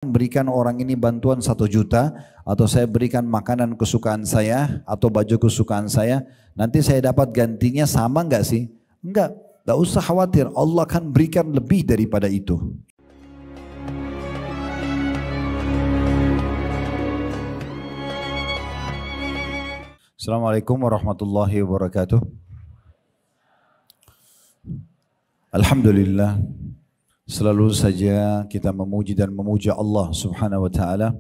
berikan orang ini bantuan 1 juta, atau saya berikan makanan kesukaan saya atau baju kesukaan saya, nanti saya dapat gantinya sama enggak sih? Enggak, enggak usah khawatir, Allah akan berikan lebih daripada itu. Assalamualaikum warahmatullahi wabarakatuh. Alhamdulillah, selalu saja kita memuji dan memuja Allah Subhanahu wa taala.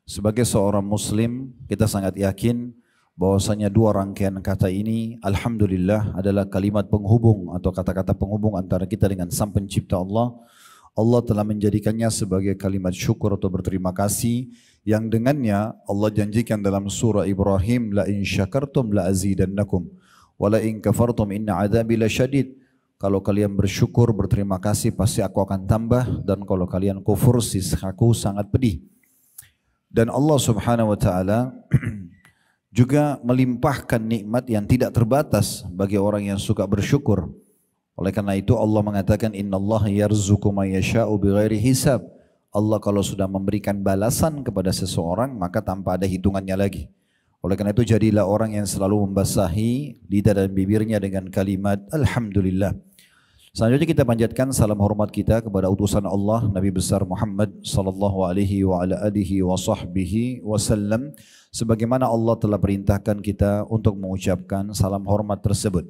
Sebagai seorang muslim, kita sangat yakin bahwasanya dua rangkaian kata ini alhamdulillah adalah kalimat penghubung atau kata-kata penghubung antara kita dengan Sang Pencipta Allah. Allah telah menjadikannya sebagai kalimat syukur atau berterima kasih yang dengannya Allah janjikan dalam surah Ibrahim, la in syakartum la azidannakum wa la in kafartum inna adzabi lasyadid. Kalau kalian bersyukur, berterima kasih, pasti aku akan tambah, dan kalau kalian kufur, sisaku sangat pedih. Dan Allah Subhanahu wa taala juga melimpahkan nikmat yang tidak terbatas bagi orang yang suka bersyukur. Oleh karena itu Allah mengatakan innallaha yarzuqu may yasha'u bighairi hisab. Allah kalau sudah memberikan balasan kepada seseorang maka tanpa ada hitungannya lagi. Oleh karena itu jadilah orang yang selalu membasahi lidah dan bibirnya dengan kalimat alhamdulillah. Selanjutnya kita panjatkan salam hormat kita kepada utusan Allah Nabi besar Muhammad sallallahu alaihi wa ala alihi wa sahbihi wasallam, sebagaimana Allah telah perintahkan kita untuk mengucapkan salam hormat tersebut.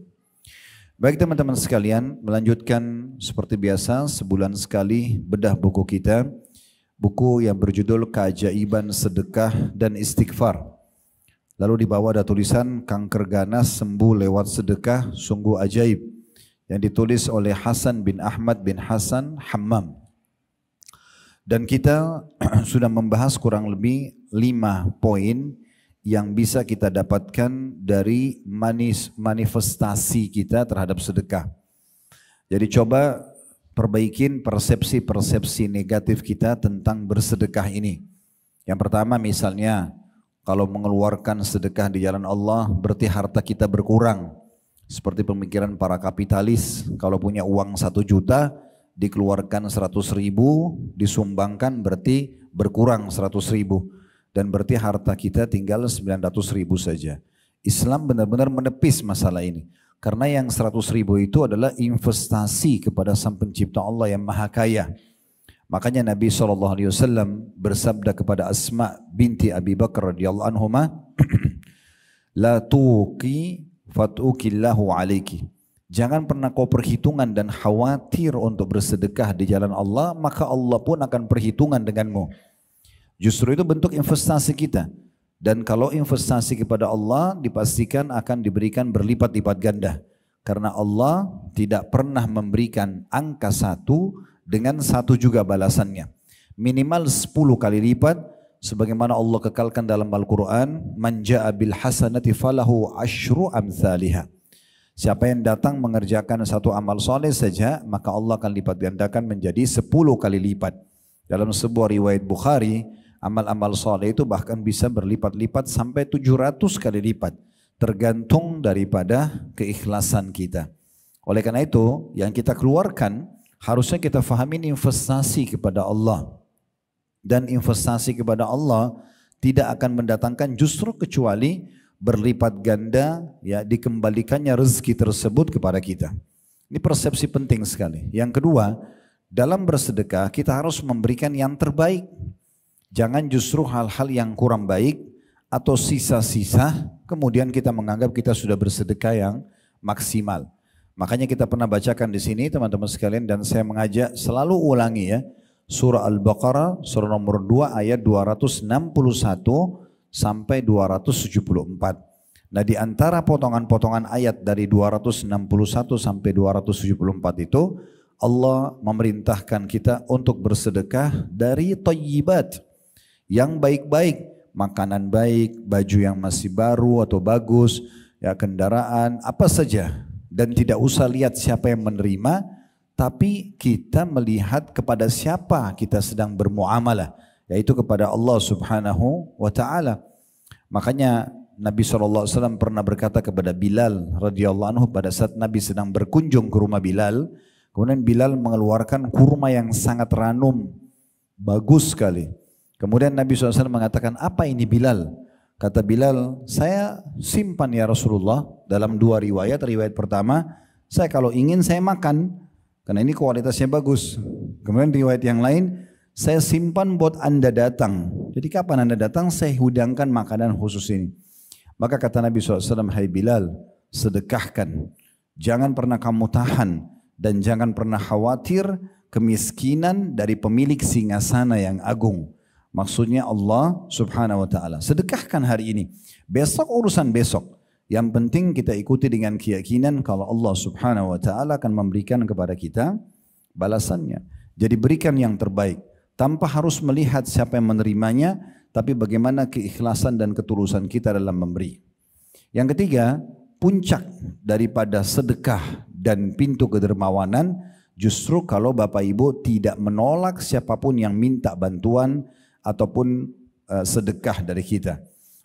Baik teman-teman sekalian, melanjutkan seperti biasa sebulan sekali bedah buku kita, buku yang berjudul Keajaiban Sedekah dan Istighfar. Lalu di bawah ada tulisan kanker ganas sembuh lewat sedekah sungguh ajaib, yang ditulis oleh Hasan bin Ahmad bin Hasan Hammam. Dan kita sudah membahas kurang lebih 5 poin yang bisa kita dapatkan dari manifestasi kita terhadap sedekah. Jadi coba perbaikin persepsi-persepsi negatif kita tentang bersedekah ini. Yang pertama misalnya, kalau mengeluarkan sedekah di jalan Allah berarti harta kita berkurang. Seperti pemikiran para kapitalis, kalau punya uang 1 juta dikeluarkan 100.000, disumbangkan berarti berkurang 100.000, dan berarti harta kita tinggal 900.000 saja. Islam benar-benar menepis masalah ini, karena yang 100.000 itu adalah investasi kepada Sang Pencipta Allah yang Maha Kaya. Makanya Nabi SAW bersabda kepada Asma binti Abi Bakar radhiyallahu anhuma, la tuqi fat'ukillahu alaiki. Jangan pernah kau perhitungan dan khawatir untuk bersedekah di jalan Allah, maka Allah pun akan perhitungan denganmu. Justru itu bentuk investasi kita. Dan kalau investasi kepada Allah dipastikan akan diberikan berlipat-lipat ganda. Karena Allah tidak pernah memberikan angka 1 dengan 1 juga balasannya. Minimal 10 kali lipat. Sebagaimana Allah kekalkan dalam Al-Quran, man ja'a bil hasanati falahu asyru amthaliha. Siapa yang datang mengerjakan 1 amal soleh saja, maka Allah akan lipat gandakan menjadi 10 kali lipat. Dalam sebuah riwayat Bukhari, amal-amal soleh itu bahkan bisa berlipat-lipat sampai 700 kali lipat. Tergantung daripada keikhlasan kita. Oleh karena itu, yang kita keluarkan harusnya kita fahami investasi kepada Allah. Dan investasi kepada Allah tidak akan mendatangkan justru kecuali berlipat ganda, ya, dikembalikannya rezeki tersebut kepada kita. Ini persepsi penting sekali. Yang kedua, dalam bersedekah kita harus memberikan yang terbaik. Jangan justru hal-hal yang kurang baik atau sisa-sisa kemudian kita menganggap kita sudah bersedekah yang maksimal. Makanya kita pernah bacakan di sini teman-teman sekalian, dan saya mengajak selalu ulangi ya. Surah Al-Baqarah, surah nomor 2 ayat 261 sampai 274. Nah di antara potongan-potongan ayat dari 261 sampai 274 itu, Allah memerintahkan kita untuk bersedekah dari thayyibat, yang baik-baik, makanan baik, baju yang masih baru atau bagus, ya, kendaraan, apa saja. Dan tidak usah lihat siapa yang menerima, tapi kita melihat kepada siapa kita sedang bermuamalah, yaitu kepada Allah Subhanahu wa taala. Makanya Nabi SAW pernah berkata kepada Bilal radhiyallahu anhu pada saat Nabi sedang berkunjung ke rumah Bilal, kemudian Bilal mengeluarkan kurma yang sangat ranum, bagus sekali. Kemudian Nabi SAW mengatakan, apa ini Bilal? Kata Bilal, saya simpan ya Rasulullah. Dalam dua riwayat, riwayat pertama, saya kalau ingin saya makan, karena ini kualitasnya bagus. Kemudian riwayat yang lain, saya simpan buat Anda datang. Jadi kapan Anda datang, saya hidangkan makanan khusus ini. Maka kata Nabi SAW, hai Bilal, sedekahkan. Jangan pernah kamu tahan dan jangan pernah khawatir kemiskinan dari pemilik singgasana yang agung. Maksudnya Allah subhanahu wa ta'ala. Sedekahkan hari ini. Besok urusan besok. Yang penting kita ikuti dengan keyakinan kalau Allah subhanahu wa ta'ala akan memberikan kepada kita balasannya. Jadi berikan yang terbaik. Tanpa harus melihat siapa yang menerimanya. Tapi bagaimana keikhlasan dan ketulusan kita dalam memberi. Yang ketiga, puncak daripada sedekah dan pintu kedermawanan. Justru kalau Bapak Ibu tidak menolak siapapun yang minta bantuan ataupun sedekah dari kita.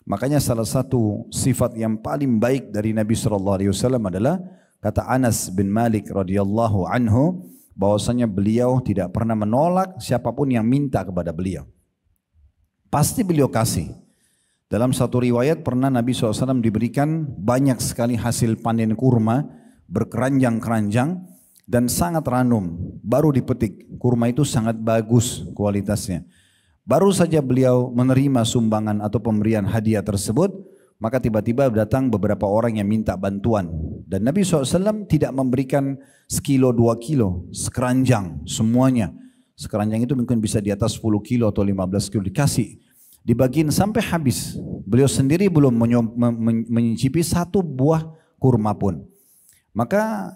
Makanya salah satu sifat yang paling baik dari Nabi SAW adalah kata Anas bin Malik radhiyallahu anhu bahwasanya beliau tidak pernah menolak siapapun yang minta kepada beliau. Pasti beliau kasih. Dalam satu riwayat pernah Nabi SAW diberikan banyak sekali hasil panen kurma berkeranjang-keranjang dan sangat ranum, baru dipetik. Kurma itu sangat bagus kualitasnya. Baru saja beliau menerima sumbangan atau pemberian hadiah tersebut, maka tiba-tiba datang beberapa orang yang minta bantuan. Dan Nabi SAW tidak memberikan sekilo 2 kilo, sekeranjang semuanya. Sekeranjang itu mungkin bisa di atas 10 kilo atau 15 kilo dikasih. Dibagiin sampai habis. Beliau sendiri belum menyicipi satu buah kurma pun. Maka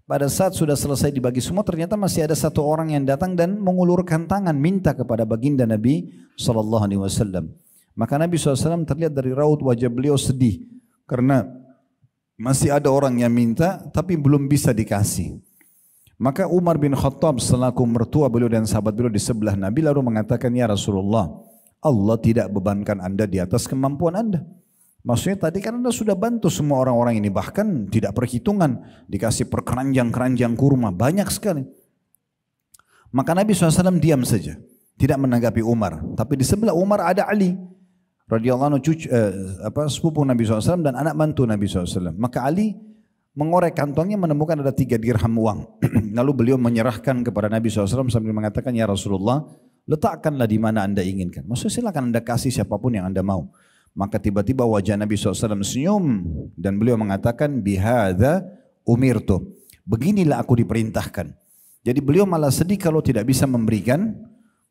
pada saat sudah selesai dibagi semua, ternyata masih ada satu orang yang datang dan mengulurkan tangan minta kepada baginda Nabi SAW. Maka Nabi SAW terlihat dari raut wajah beliau sedih karena masih ada orang yang minta tapi belum bisa dikasih. Maka Umar bin Khattab selaku mertua beliau dan sahabat beliau di sebelah Nabi lalu mengatakan, ya Rasulullah, Allah tidak bebankan Anda di atas kemampuan Anda. Maksudnya tadi kan Anda sudah bantu semua orang-orang ini, bahkan tidak perhitungan, dikasih perkeranjang-keranjang kurma, banyak sekali. Maka Nabi SAW diam saja, tidak menanggapi Umar. Tapi di sebelah Umar ada Ali, radhiyallahu anhu, sepupu Nabi SAW dan anak mantu Nabi SAW. Maka Ali mengorek kantongnya menemukan ada 3 dirham uang. Lalu beliau menyerahkan kepada Nabi SAW sambil mengatakan, ya Rasulullah, letakkanlah di mana Anda inginkan. Maksudnya silakan Anda kasih siapapun yang Anda mau. Maka tiba-tiba wajah Nabi SAW senyum dan beliau mengatakan, bihadza umirtu. Beginilah aku diperintahkan. Jadi beliau malah sedih kalau tidak bisa memberikan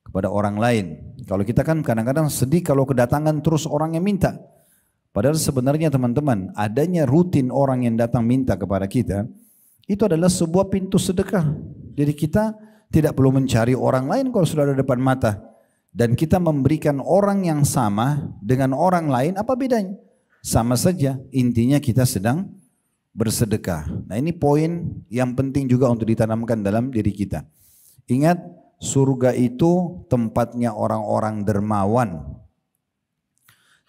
kepada orang lain. Kalau kita kan kadang-kadang sedih kalau kedatangan terus orang yang minta. Padahal sebenarnya teman-teman, adanya rutin orang yang datang minta kepada kita, itu adalah sebuah pintu sedekah. Jadi kita tidak perlu mencari orang lain kalau sudah ada depan mata. Dan kita memberikan orang yang sama dengan orang lain, apa bedanya? Sama saja, intinya kita sedang bersedekah. Nah ini poin yang penting juga untuk ditanamkan dalam diri kita. Ingat, surga itu tempatnya orang-orang dermawan.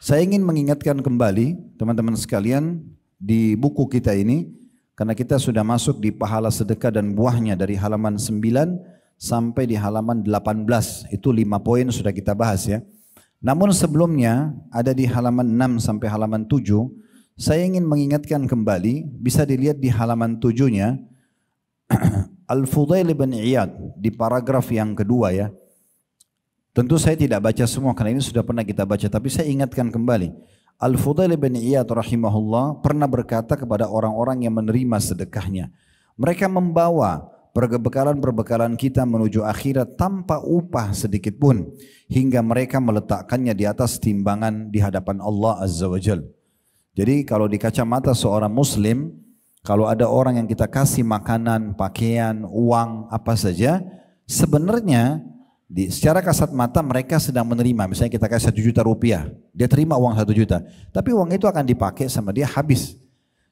Saya ingin mengingatkan kembali teman-teman sekalian di buku kita ini, karena kita sudah masuk di pahala sedekah dan buahnya dari halaman 9 sampai di halaman 18, itu 5 poin sudah kita bahas ya. Namun sebelumnya ada di halaman 6 sampai halaman 7, saya ingin mengingatkan kembali, bisa dilihat di halaman 7-nya, Al-Fudail bin Iyad di paragraf yang kedua ya. Tentu saya tidak baca semua karena ini sudah pernah kita baca, tapi saya ingatkan kembali. Al-Fudail bin Iyad rahimahullah pernah berkata kepada orang-orang yang menerima sedekahnya, mereka membawa perbekalan-perbekalan kita menuju akhirat tanpa upah sedikit pun, hingga mereka meletakkannya di atas timbangan di hadapan Allah Azza wa Jal. Jadi kalau di kacamata seorang muslim, kalau ada orang yang kita kasih makanan, pakaian, uang, apa saja, sebenarnya secara kasat mata mereka sedang menerima. Misalnya kita kasih 1 juta rupiah, dia terima uang 1 juta, tapi uang itu akan dipakai sama dia habis.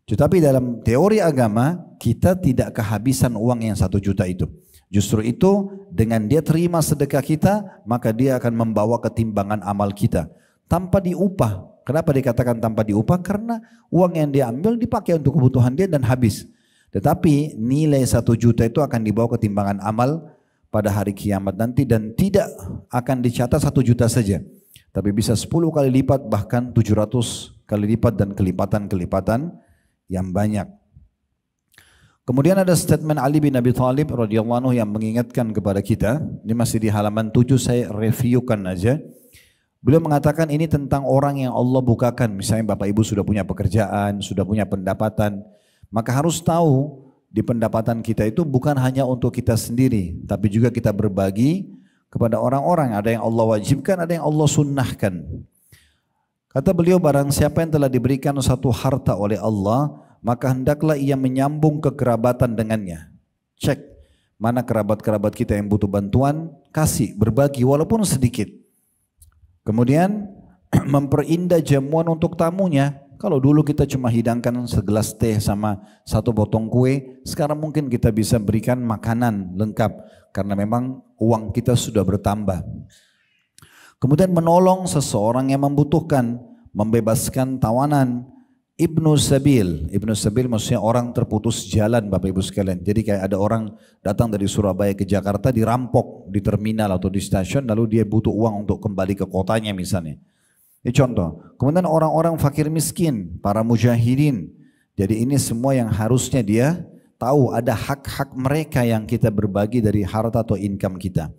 Tetapi dalam teori agama, kita tidak kehabisan uang yang 1 juta itu. Justru itu dengan dia terima sedekah kita, maka dia akan membawa ketimbangan amal kita tanpa diupah. Kenapa dikatakan tanpa diupah? Karena uang yang dia ambil dipakai untuk kebutuhan dia dan habis. Tetapi nilai 1 juta itu akan dibawa ketimbangan amal pada hari kiamat nanti, dan tidak akan dicatat 1 juta saja, tapi bisa 10 kali lipat, bahkan 700 kali lipat, dan kelipatan-kelipatan yang banyak. Kemudian ada statement Ali bin Abi Thalib radhiyallahu anhu yang mengingatkan kepada kita. Ini masih di halaman 7, saya reviewkan aja. Beliau mengatakan ini tentang orang yang Allah bukakan. Misalnya Bapak Ibu sudah punya pekerjaan, sudah punya pendapatan, maka harus tahu di pendapatan kita itu bukan hanya untuk kita sendiri, tapi juga kita berbagi kepada orang-orang. Ada yang Allah wajibkan, ada yang Allah sunnahkan. Kata beliau, barang siapa yang telah diberikan satu harta oleh Allah, maka hendaklah ia menyambung kekerabatan dengannya. Cek mana kerabat-kerabat kita yang butuh bantuan, kasih, berbagi walaupun sedikit. Kemudian memperindah jamuan untuk tamunya. Kalau dulu kita cuma hidangkan segelas teh sama 1 potong kue, sekarang mungkin kita bisa berikan makanan lengkap karena memang uang kita sudah bertambah. Kemudian menolong seseorang yang membutuhkan, membebaskan tawanan. Ibnu Sabil maksudnya orang terputus jalan, Bapak Ibu sekalian. Jadi kayak ada orang datang dari Surabaya ke Jakarta, dirampok di terminal atau di stasiun, lalu dia butuh uang untuk kembali ke kotanya misalnya. Ini contoh. Kemudian orang-orang fakir miskin, para mujahidin. Jadi ini semua yang harusnya dia tahu, ada hak-hak mereka yang kita berbagi dari harta atau income kita.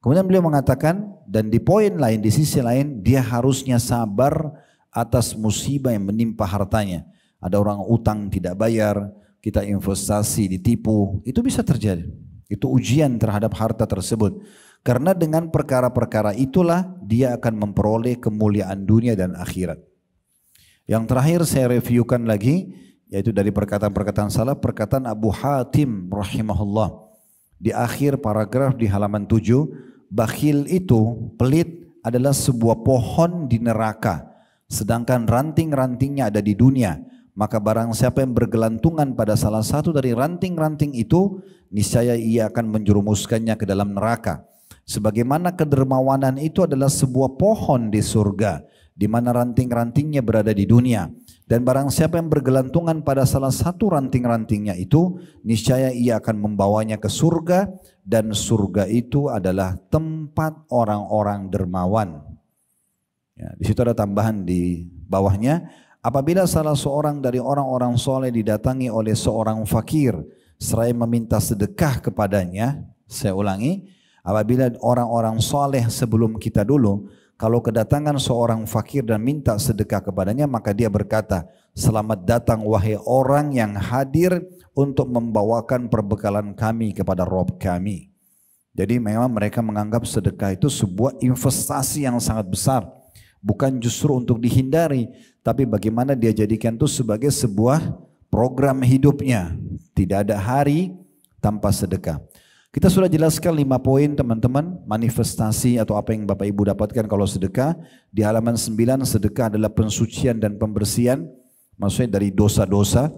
Kemudian beliau mengatakan, dan di poin lain, di sisi lain, dia harusnya sabar atas musibah yang menimpa hartanya. Ada orang utang tidak bayar, kita investasi ditipu, itu bisa terjadi. Itu ujian terhadap harta tersebut. Karena dengan perkara-perkara itulah dia akan memperoleh kemuliaan dunia dan akhirat. Yang terakhir saya reviewkan lagi, yaitu dari perkataan-perkataan salaf, perkataan Abu Hatim rahimahullah. Di akhir paragraf di halaman 7, bakhil itu, pelit adalah sebuah pohon di neraka, sedangkan ranting-rantingnya ada di dunia. Maka barang siapa yang bergelantungan pada salah satu dari ranting-ranting itu, niscaya ia akan menjerumuskannya ke dalam neraka. Sebagaimana kedermawanan itu adalah sebuah pohon di surga, di mana ranting-rantingnya berada di dunia. Dan barang siapa yang bergelantungan pada salah satu ranting-rantingnya itu, niscaya ia akan membawanya ke surga, dan surga itu adalah tempat orang-orang dermawan. Ya, di situ ada tambahan di bawahnya, apabila salah seorang dari orang-orang soleh didatangi oleh seorang fakir seraya meminta sedekah kepadanya, saya ulangi, apabila orang-orang soleh sebelum kita dulu, kalau kedatangan seorang fakir dan minta sedekah kepadanya, maka dia berkata, selamat datang wahai orang yang hadir untuk membawakan perbekalan kami kepada Rob kami. Jadi memang mereka menganggap sedekah itu sebuah investasi yang sangat besar. Bukan justru untuk dihindari, tapi bagaimana dia jadikan itu sebagai sebuah program hidupnya. Tidak ada hari tanpa sedekah. Kita sudah jelaskan 5 poin teman-teman, manifestasi atau apa yang Bapak Ibu dapatkan kalau sedekah. Di halaman 9, sedekah adalah pensucian dan pembersihan, maksudnya dari dosa-dosa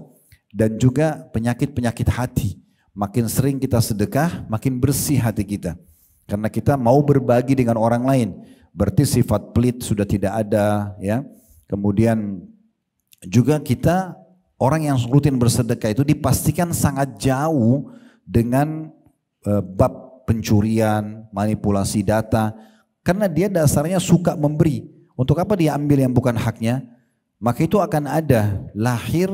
dan juga penyakit-penyakit hati. Makin sering kita sedekah, makin bersih hati kita. Karena kita mau berbagi dengan orang lain. Berarti sifat pelit sudah tidak ada, ya. Kemudian juga kita orang yang rutin bersedekah itu dipastikan sangat jauh dengan bab pencurian, manipulasi data, karena dia dasarnya suka memberi. Untuk apa dia ambil yang bukan haknya? Maka itu akan ada lahir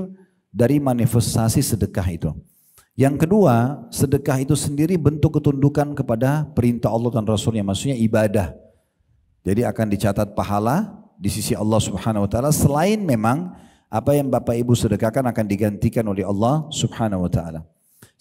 dari manifestasi sedekah itu. Yang kedua, sedekah itu sendiri bentuk ketundukan kepada perintah Allah dan Rasulnya, maksudnya ibadah. Jadi akan dicatat pahala di sisi Allah Subhanahu wa taala, selain memang apa yang Bapak Ibu sedekahkan akan digantikan oleh Allah Subhanahu wa taala.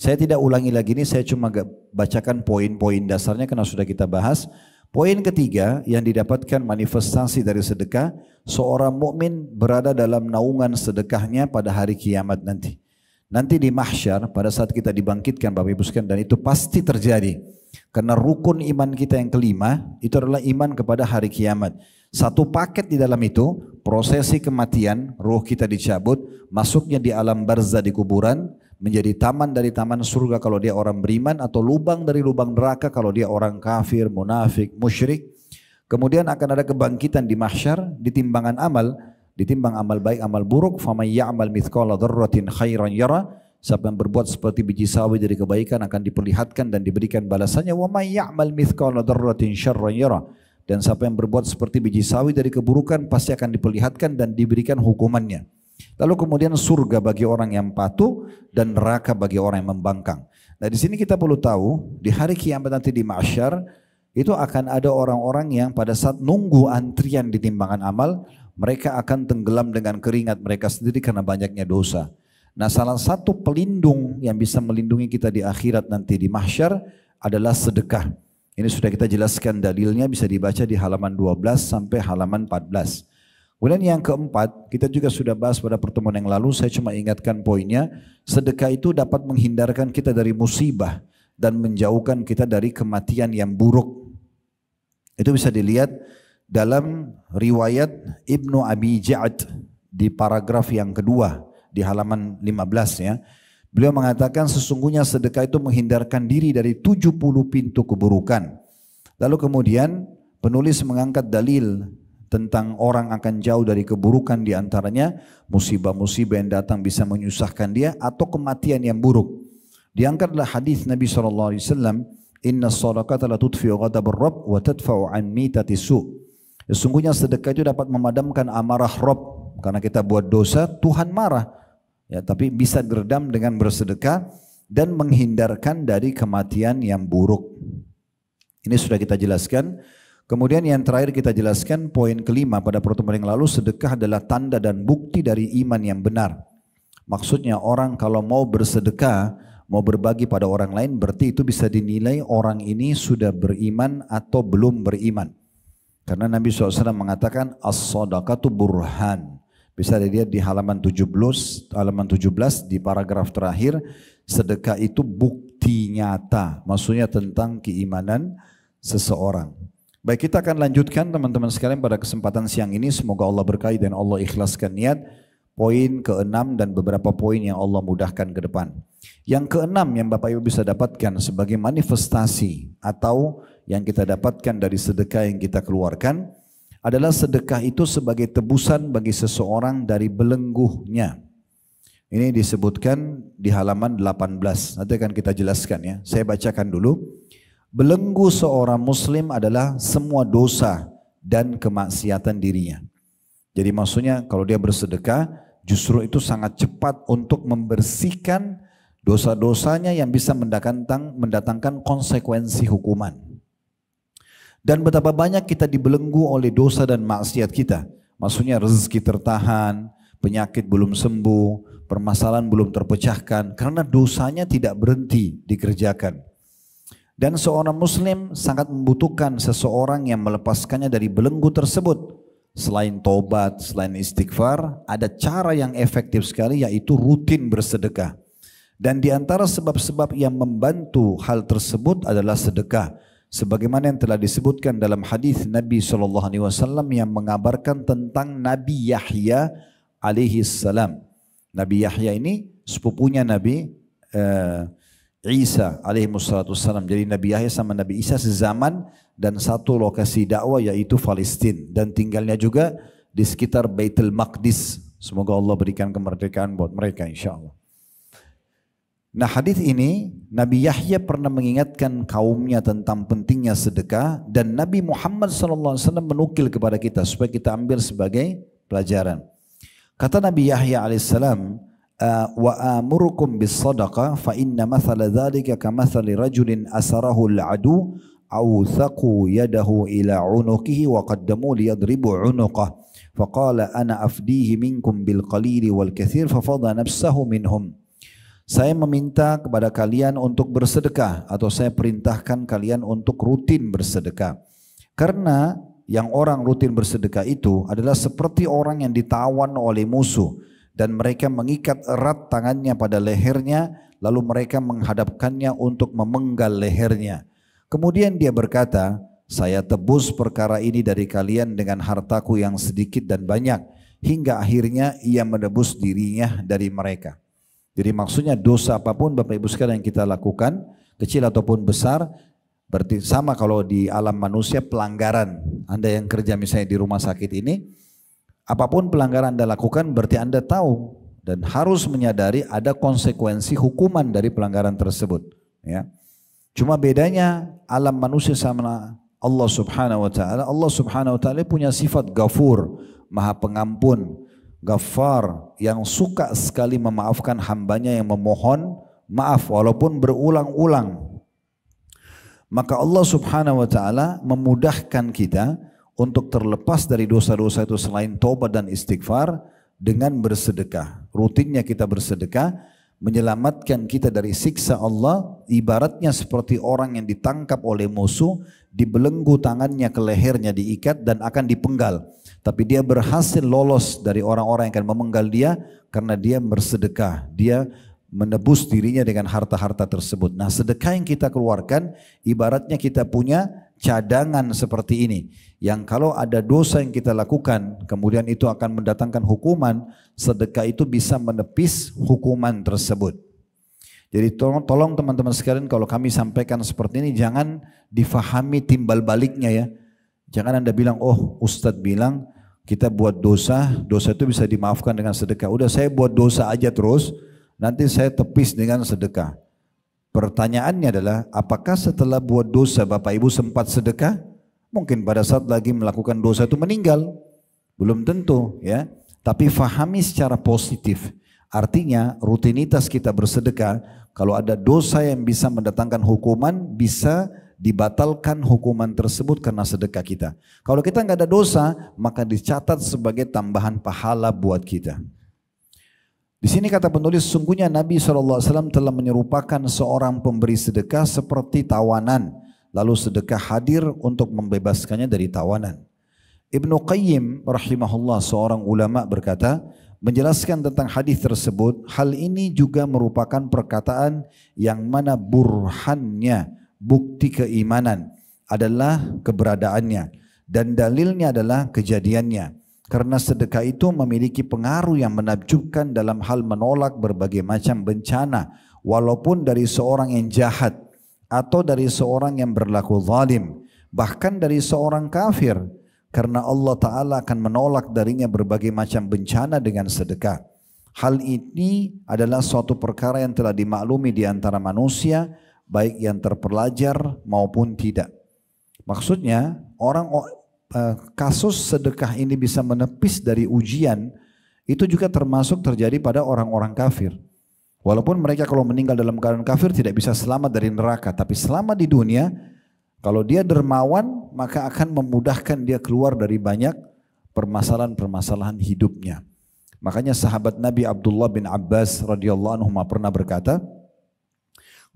Saya tidak ulangi lagi ini, saya cuma bacakan poin-poin dasarnya karena sudah kita bahas. Poin ketiga yang didapatkan manifestasi dari sedekah, seorang mukmin berada dalam naungan sedekahnya pada hari kiamat nanti. Nanti di mahsyar pada saat kita dibangkitkan Bapak Ibu sekalian, dan itu pasti terjadi. Karena rukun iman kita yang kelima itu adalah iman kepada hari kiamat. Satu paket di dalam itu, prosesi kematian, ruh kita dicabut, masuknya di alam barzah di kuburan, menjadi taman dari taman surga kalau dia orang beriman, atau lubang dari lubang neraka kalau dia orang kafir, munafik, musyrik. Kemudian akan ada kebangkitan di mahsyar, ditimbang amal baik, amal buruk. Faman ya'mal mithqala dzarratin khairan yara. Siapa yang berbuat seperti biji sawi dari kebaikan akan diperlihatkan dan diberikan balasannya. Wa may ya'mal mithqala dzarratin syarran yara. Dan siapa yang berbuat seperti biji sawi dari keburukan pasti akan diperlihatkan dan diberikan hukumannya. Lalu kemudian surga bagi orang yang patuh dan neraka bagi orang yang membangkang. Nah di sini kita perlu tahu di hari kiamat nanti di mahsyar itu akan ada orang-orang yang pada saat nunggu antrian di timbangan amal mereka akan tenggelam dengan keringat mereka sendiri karena banyaknya dosa. Nah salah satu pelindung yang bisa melindungi kita di akhirat nanti di mahsyar adalah sedekah. Ini sudah kita jelaskan dalilnya, bisa dibaca di halaman 12 sampai halaman 14. Kemudian yang keempat, kita juga sudah bahas pada pertemuan yang lalu, saya cuma ingatkan poinnya, sedekah itu dapat menghindarkan kita dari musibah dan menjauhkan kita dari kematian yang buruk. Itu bisa dilihat dalam riwayat Ibnu Abi Ja'ad di paragraf yang kedua. Di halaman 15 ya. Beliau mengatakan sesungguhnya sedekah itu menghindarkan diri dari 70 pintu keburukan. Lalu kemudian penulis mengangkat dalil tentang orang akan jauh dari keburukan, diantaranya musibah-musibah yang datang bisa menyusahkan dia atau kematian yang buruk. Diangkatlah hadis Nabi SAW, inna sadaqata la tudfi'u ghadab ar-rabb wa tadfa'u an mitati su'. Sesungguhnya sedekah itu dapat memadamkan amarah Rabb, karena kita buat dosa Tuhan marah. Ya, tapi bisa diredam dengan bersedekah dan menghindarkan dari kematian yang buruk. Ini sudah kita jelaskan. Kemudian yang terakhir kita jelaskan poin kelima pada pertemuan yang lalu, sedekah adalah tanda dan bukti dari iman yang benar. Maksudnya orang kalau mau bersedekah, mau berbagi pada orang lain, berarti itu bisa dinilai orang ini sudah beriman atau belum beriman. Karena Nabi SAW mengatakan as-sadaqatu burhan. Bisa dilihat di halaman 17 di paragraf terakhir, sedekah itu bukti nyata, maksudnya tentang keimanan seseorang. Baik, kita akan lanjutkan teman-teman sekalian pada kesempatan siang ini, semoga Allah berkahi dan Allah ikhlaskan niat. Poin ke-6 dan beberapa poin yang Allah mudahkan ke depan. Yang ke-6 yang Bapak Ibu bisa dapatkan sebagai manifestasi atau yang kita dapatkan dari sedekah yang kita keluarkan adalah sedekah itu sebagai tebusan bagi seseorang dari belenggunya. Ini disebutkan di halaman 18. Nanti akan kita jelaskan ya. Saya bacakan dulu. Belenggu seorang muslim adalah semua dosa dan kemaksiatan dirinya. Jadi maksudnya kalau dia bersedekah justru itu sangat cepat untuk membersihkan dosa-dosanya yang bisa mendatangkan konsekuensi hukuman. Dan betapa banyak kita dibelenggu oleh dosa dan maksiat kita. Maksudnya rezeki tertahan, penyakit belum sembuh, permasalahan belum terpecahkan karena dosanya tidak berhenti dikerjakan. Dan seorang muslim sangat membutuhkan seseorang yang melepaskannya dari belenggu tersebut. Selain tobat, selain istighfar, ada cara yang efektif sekali yaitu rutin bersedekah. Dan di antara sebab-sebab yang membantu hal tersebut adalah sedekah. Sebagaimana yang telah disebutkan dalam hadis Nabi SAW yang mengabarkan tentang Nabi Yahya alaihi salam. Nabi Yahya ini sepupunya Nabi Isa alaihi salam. Jadi Nabi Yahya sama Nabi Isa sezaman dan satu lokasi dakwah yaitu Palestina dan tinggalnya juga di sekitar Baitul Maqdis. Semoga Allah berikan kemerdekaan buat mereka insyaallah. Nah hadis ini Nabi Yahya pernah mengingatkan kaumnya tentang pentingnya sedekah dan Nabi Muhammad SAW menukil kepada kita supaya kita ambil sebagai pelajaran. Kata Nabi Yahya alaihissalam, wa amurukum bis sadaqah fa inna mathala dzalika kamathali rajulin asarahu al-adu aw thaqu yadahu ila unuqihi wa qaddamu liyadribu unuqah faqala ana afdihi minkum bil qalili wal katsir fafadha nafsahu minhum. Saya meminta kepada kalian untuk bersedekah atau saya perintahkan kalian untuk rutin bersedekah. Karena yang orang rutin bersedekah itu adalah seperti orang yang ditawan oleh musuh dan mereka mengikat erat tangannya pada lehernya lalu mereka menghadapkannya untuk memenggal lehernya. Kemudian dia berkata, saya tebus perkara ini dari kalian dengan hartaku yang sedikit dan banyak hingga akhirnya ia menebus dirinya dari mereka. Jadi maksudnya dosa apapun Bapak Ibu sekalian yang kita lakukan, kecil ataupun besar, berarti sama kalau di alam manusia pelanggaran. Anda yang kerja misalnya di rumah sakit ini, apapun pelanggaran Anda lakukan berarti Anda tahu dan harus menyadari ada konsekuensi hukuman dari pelanggaran tersebut. Ya. Cuma bedanya alam manusia sama Allah Subhanahu wa taala. Allah Subhanahu wa taala punya sifat Ghafur, Maha Pengampun, Ghaffar yang suka sekali memaafkan hambanya yang memohon maaf walaupun berulang-ulang. Maka Allah Subhanahu wa taala memudahkan kita untuk terlepas dari dosa-dosa itu selain taubat dan istighfar dengan bersedekah. Rutinnya kita bersedekah menyelamatkan kita dari siksa Allah, ibaratnya seperti orang yang ditangkap oleh musuh, dibelenggu tangannya ke lehernya, diikat dan akan dipenggal. Tapi dia berhasil lolos dari orang-orang yang akan memenggal dia karena dia bersedekah. Dia menebus dirinya dengan harta-harta tersebut. Nah, sedekah yang kita keluarkan ibaratnya kita punya cadangan seperti ini. Yang kalau ada dosa yang kita lakukan, kemudian itu akan mendatangkan hukuman, sedekah itu bisa menepis hukuman tersebut. Jadi tolong teman-teman sekalian, kalau kami sampaikan seperti ini jangan difahami timbal baliknya ya. Jangan Anda bilang, oh Ustadz bilang kita buat dosa, dosa itu bisa dimaafkan dengan sedekah. Udah saya buat dosa aja terus, nanti saya tepis dengan sedekah. Pertanyaannya adalah, apakah setelah buat dosa Bapak Ibu sempat sedekah? Mungkin pada saat lagi melakukan dosa itu meninggal. Belum tentu ya. Tapi fahami secara positif. Artinya rutinitas kita bersedekah, kalau ada dosa yang bisa mendatangkan hukuman, bisa dibatalkan hukuman tersebut karena sedekah kita. Kalau kita nggak ada dosa, maka dicatat sebagai tambahan pahala buat kita. Di sini kata penulis, sesungguhnya Nabi SAW telah menyerupakan seorang pemberi sedekah seperti tawanan, lalu sedekah hadir untuk membebaskannya dari tawanan. Ibnu Qayyim rahimahullah, seorang ulama, berkata, menjelaskan tentang hadis tersebut, hal ini juga merupakan perkataan yang mana burhannya, bukti keimanan adalah keberadaannya dan dalilnya adalah kejadiannya. Karena sedekah itu memiliki pengaruh yang menakjubkan dalam hal menolak berbagai macam bencana, walaupun dari seorang yang jahat atau dari seorang yang berlaku zalim, bahkan dari seorang kafir, karena Allah Ta'ala akan menolak darinya berbagai macam bencana dengan sedekah. Hal ini adalah suatu perkara yang telah dimaklumi di antara manusia, baik yang terpelajar maupun tidak. Maksudnya kasus sedekah ini bisa menepis dari ujian, itu juga termasuk terjadi pada orang-orang kafir. Walaupun mereka kalau meninggal dalam keadaan kafir tidak bisa selamat dari neraka, tapi selama di dunia, kalau dia dermawan, maka akan memudahkan dia keluar dari banyak permasalahan-permasalahan hidupnya. Makanya sahabat Nabi Abdullah bin Abbas radhiyallahu anhu pernah berkata,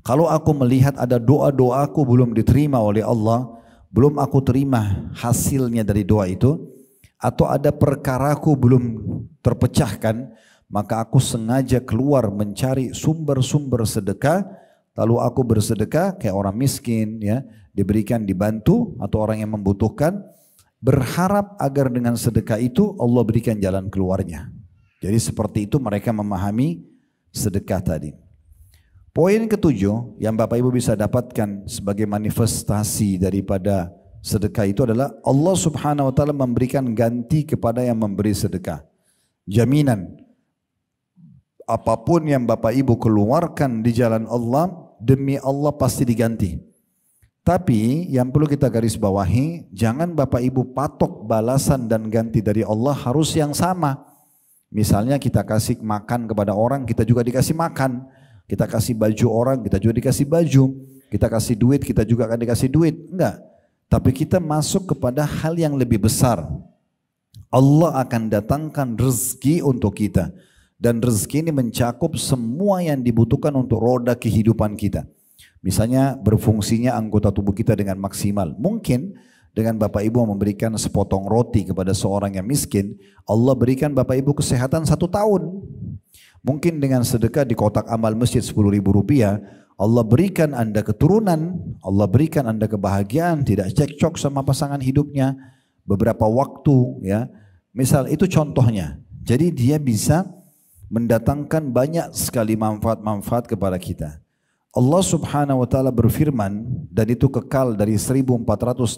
kalau aku melihat ada doa-doaku belum diterima oleh Allah, belum aku terima hasilnya dari doa itu, atau ada perkaraku belum terpecahkan, maka aku sengaja keluar mencari sumber-sumber sedekah, lalu aku bersedekah kayak orang miskin ya, diberikan, dibantu, atau orang yang membutuhkan, berharap agar dengan sedekah itu Allah berikan jalan keluarnya. Jadi seperti itu mereka memahami sedekah tadi. Poin ketujuh yang Bapak Ibu bisa dapatkan sebagai manifestasi daripada sedekah itu adalah Allah Subhanahu wa taala memberikan ganti kepada yang memberi sedekah. Jaminan apapun yang Bapak Ibu keluarkan di jalan Allah, demi Allah pasti diganti. Tapi yang perlu kita garis bawahi, jangan Bapak Ibu patok balasan dan ganti dari Allah harus yang sama. Misalnya kita kasih makan kepada orang, kita juga dikasih makan. Kita kasih baju orang, kita juga dikasih baju. Kita kasih duit, kita juga akan dikasih duit. Enggak. Tapi kita masuk kepada hal yang lebih besar. Allah akan datangkan rezeki untuk kita. Dan rezeki ini mencakup semua yang dibutuhkan untuk roda kehidupan kita. Misalnya berfungsinya anggota tubuh kita dengan maksimal. Mungkin dengan Bapak Ibu memberikan sepotong roti kepada seorang yang miskin, Allah berikan Bapak Ibu kesehatan 1 tahun. Mungkin dengan sedekah di kotak amal masjid 10.000 rupiah, Allah berikan Anda keturunan, Allah berikan Anda kebahagiaan, tidak cekcok sama pasangan hidupnya beberapa waktu ya. Misal itu contohnya. Jadi dia bisa mendatangkan banyak sekali manfaat-manfaat kepada kita. Allah Subhanahu wa taala berfirman, dan itu kekal dari 1400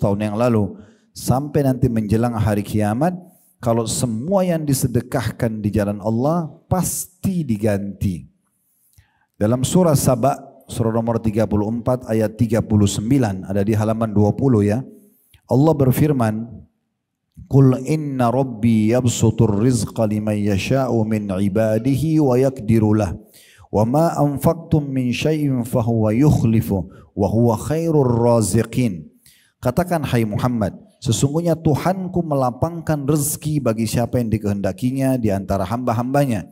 tahun yang lalu sampai nanti menjelang hari kiamat, kalau semua yang disedekahkan di jalan Allah pasti diganti. Dalam surah Saba, surah nomor 34 ayat 39, ada di halaman 20 ya. Allah berfirman, "Qul inna rabbi yabsutur rizqa liman yasha'u min ibadihi wa yaqdiru lah. Wa ma anfaqtum min syai'in fahuwa yukhlifu wa huwa khairur raziqin." Katakan hai Muhammad, sesungguhnya Tuhanku melapangkan rezeki bagi siapa yang dikehendakinya di antara hamba-hambanya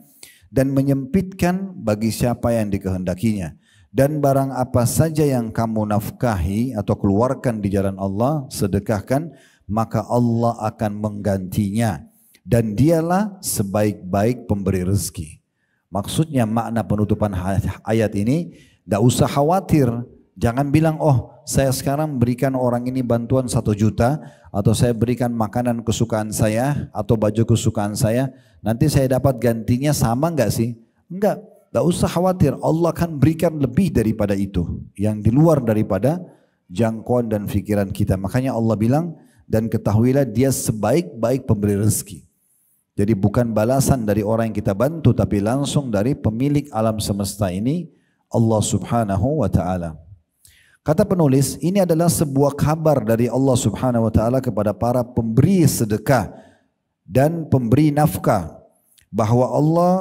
dan menyempitkan bagi siapa yang dikehendakinya. Dan barang apa saja yang kamu nafkahi atau keluarkan di jalan Allah, sedekahkan, maka Allah akan menggantinya. Dan dialah sebaik-baik pemberi rezeki. Maksudnya makna penutupan ayat ini, tidak usah khawatir. Jangan bilang, oh saya sekarang berikan orang ini bantuan 1 juta, atau saya berikan makanan kesukaan saya, atau baju kesukaan saya, nanti saya dapat gantinya sama enggak sih? Enggak, tidak usah khawatir. Allah akan berikan lebih daripada itu, yang di luar daripada jangkauan dan pikiran kita. Makanya Allah bilang, dan ketahuilah dia sebaik-baik pemberi rezeki. Jadi bukan balasan dari orang yang kita bantu, tapi langsung dari pemilik alam semesta ini, Allah subhanahu wa ta'ala. Kata penulis, ini adalah sebuah kabar dari Allah subhanahu wa ta'ala kepada para pemberi sedekah dan pemberi nafkah, bahwa Allah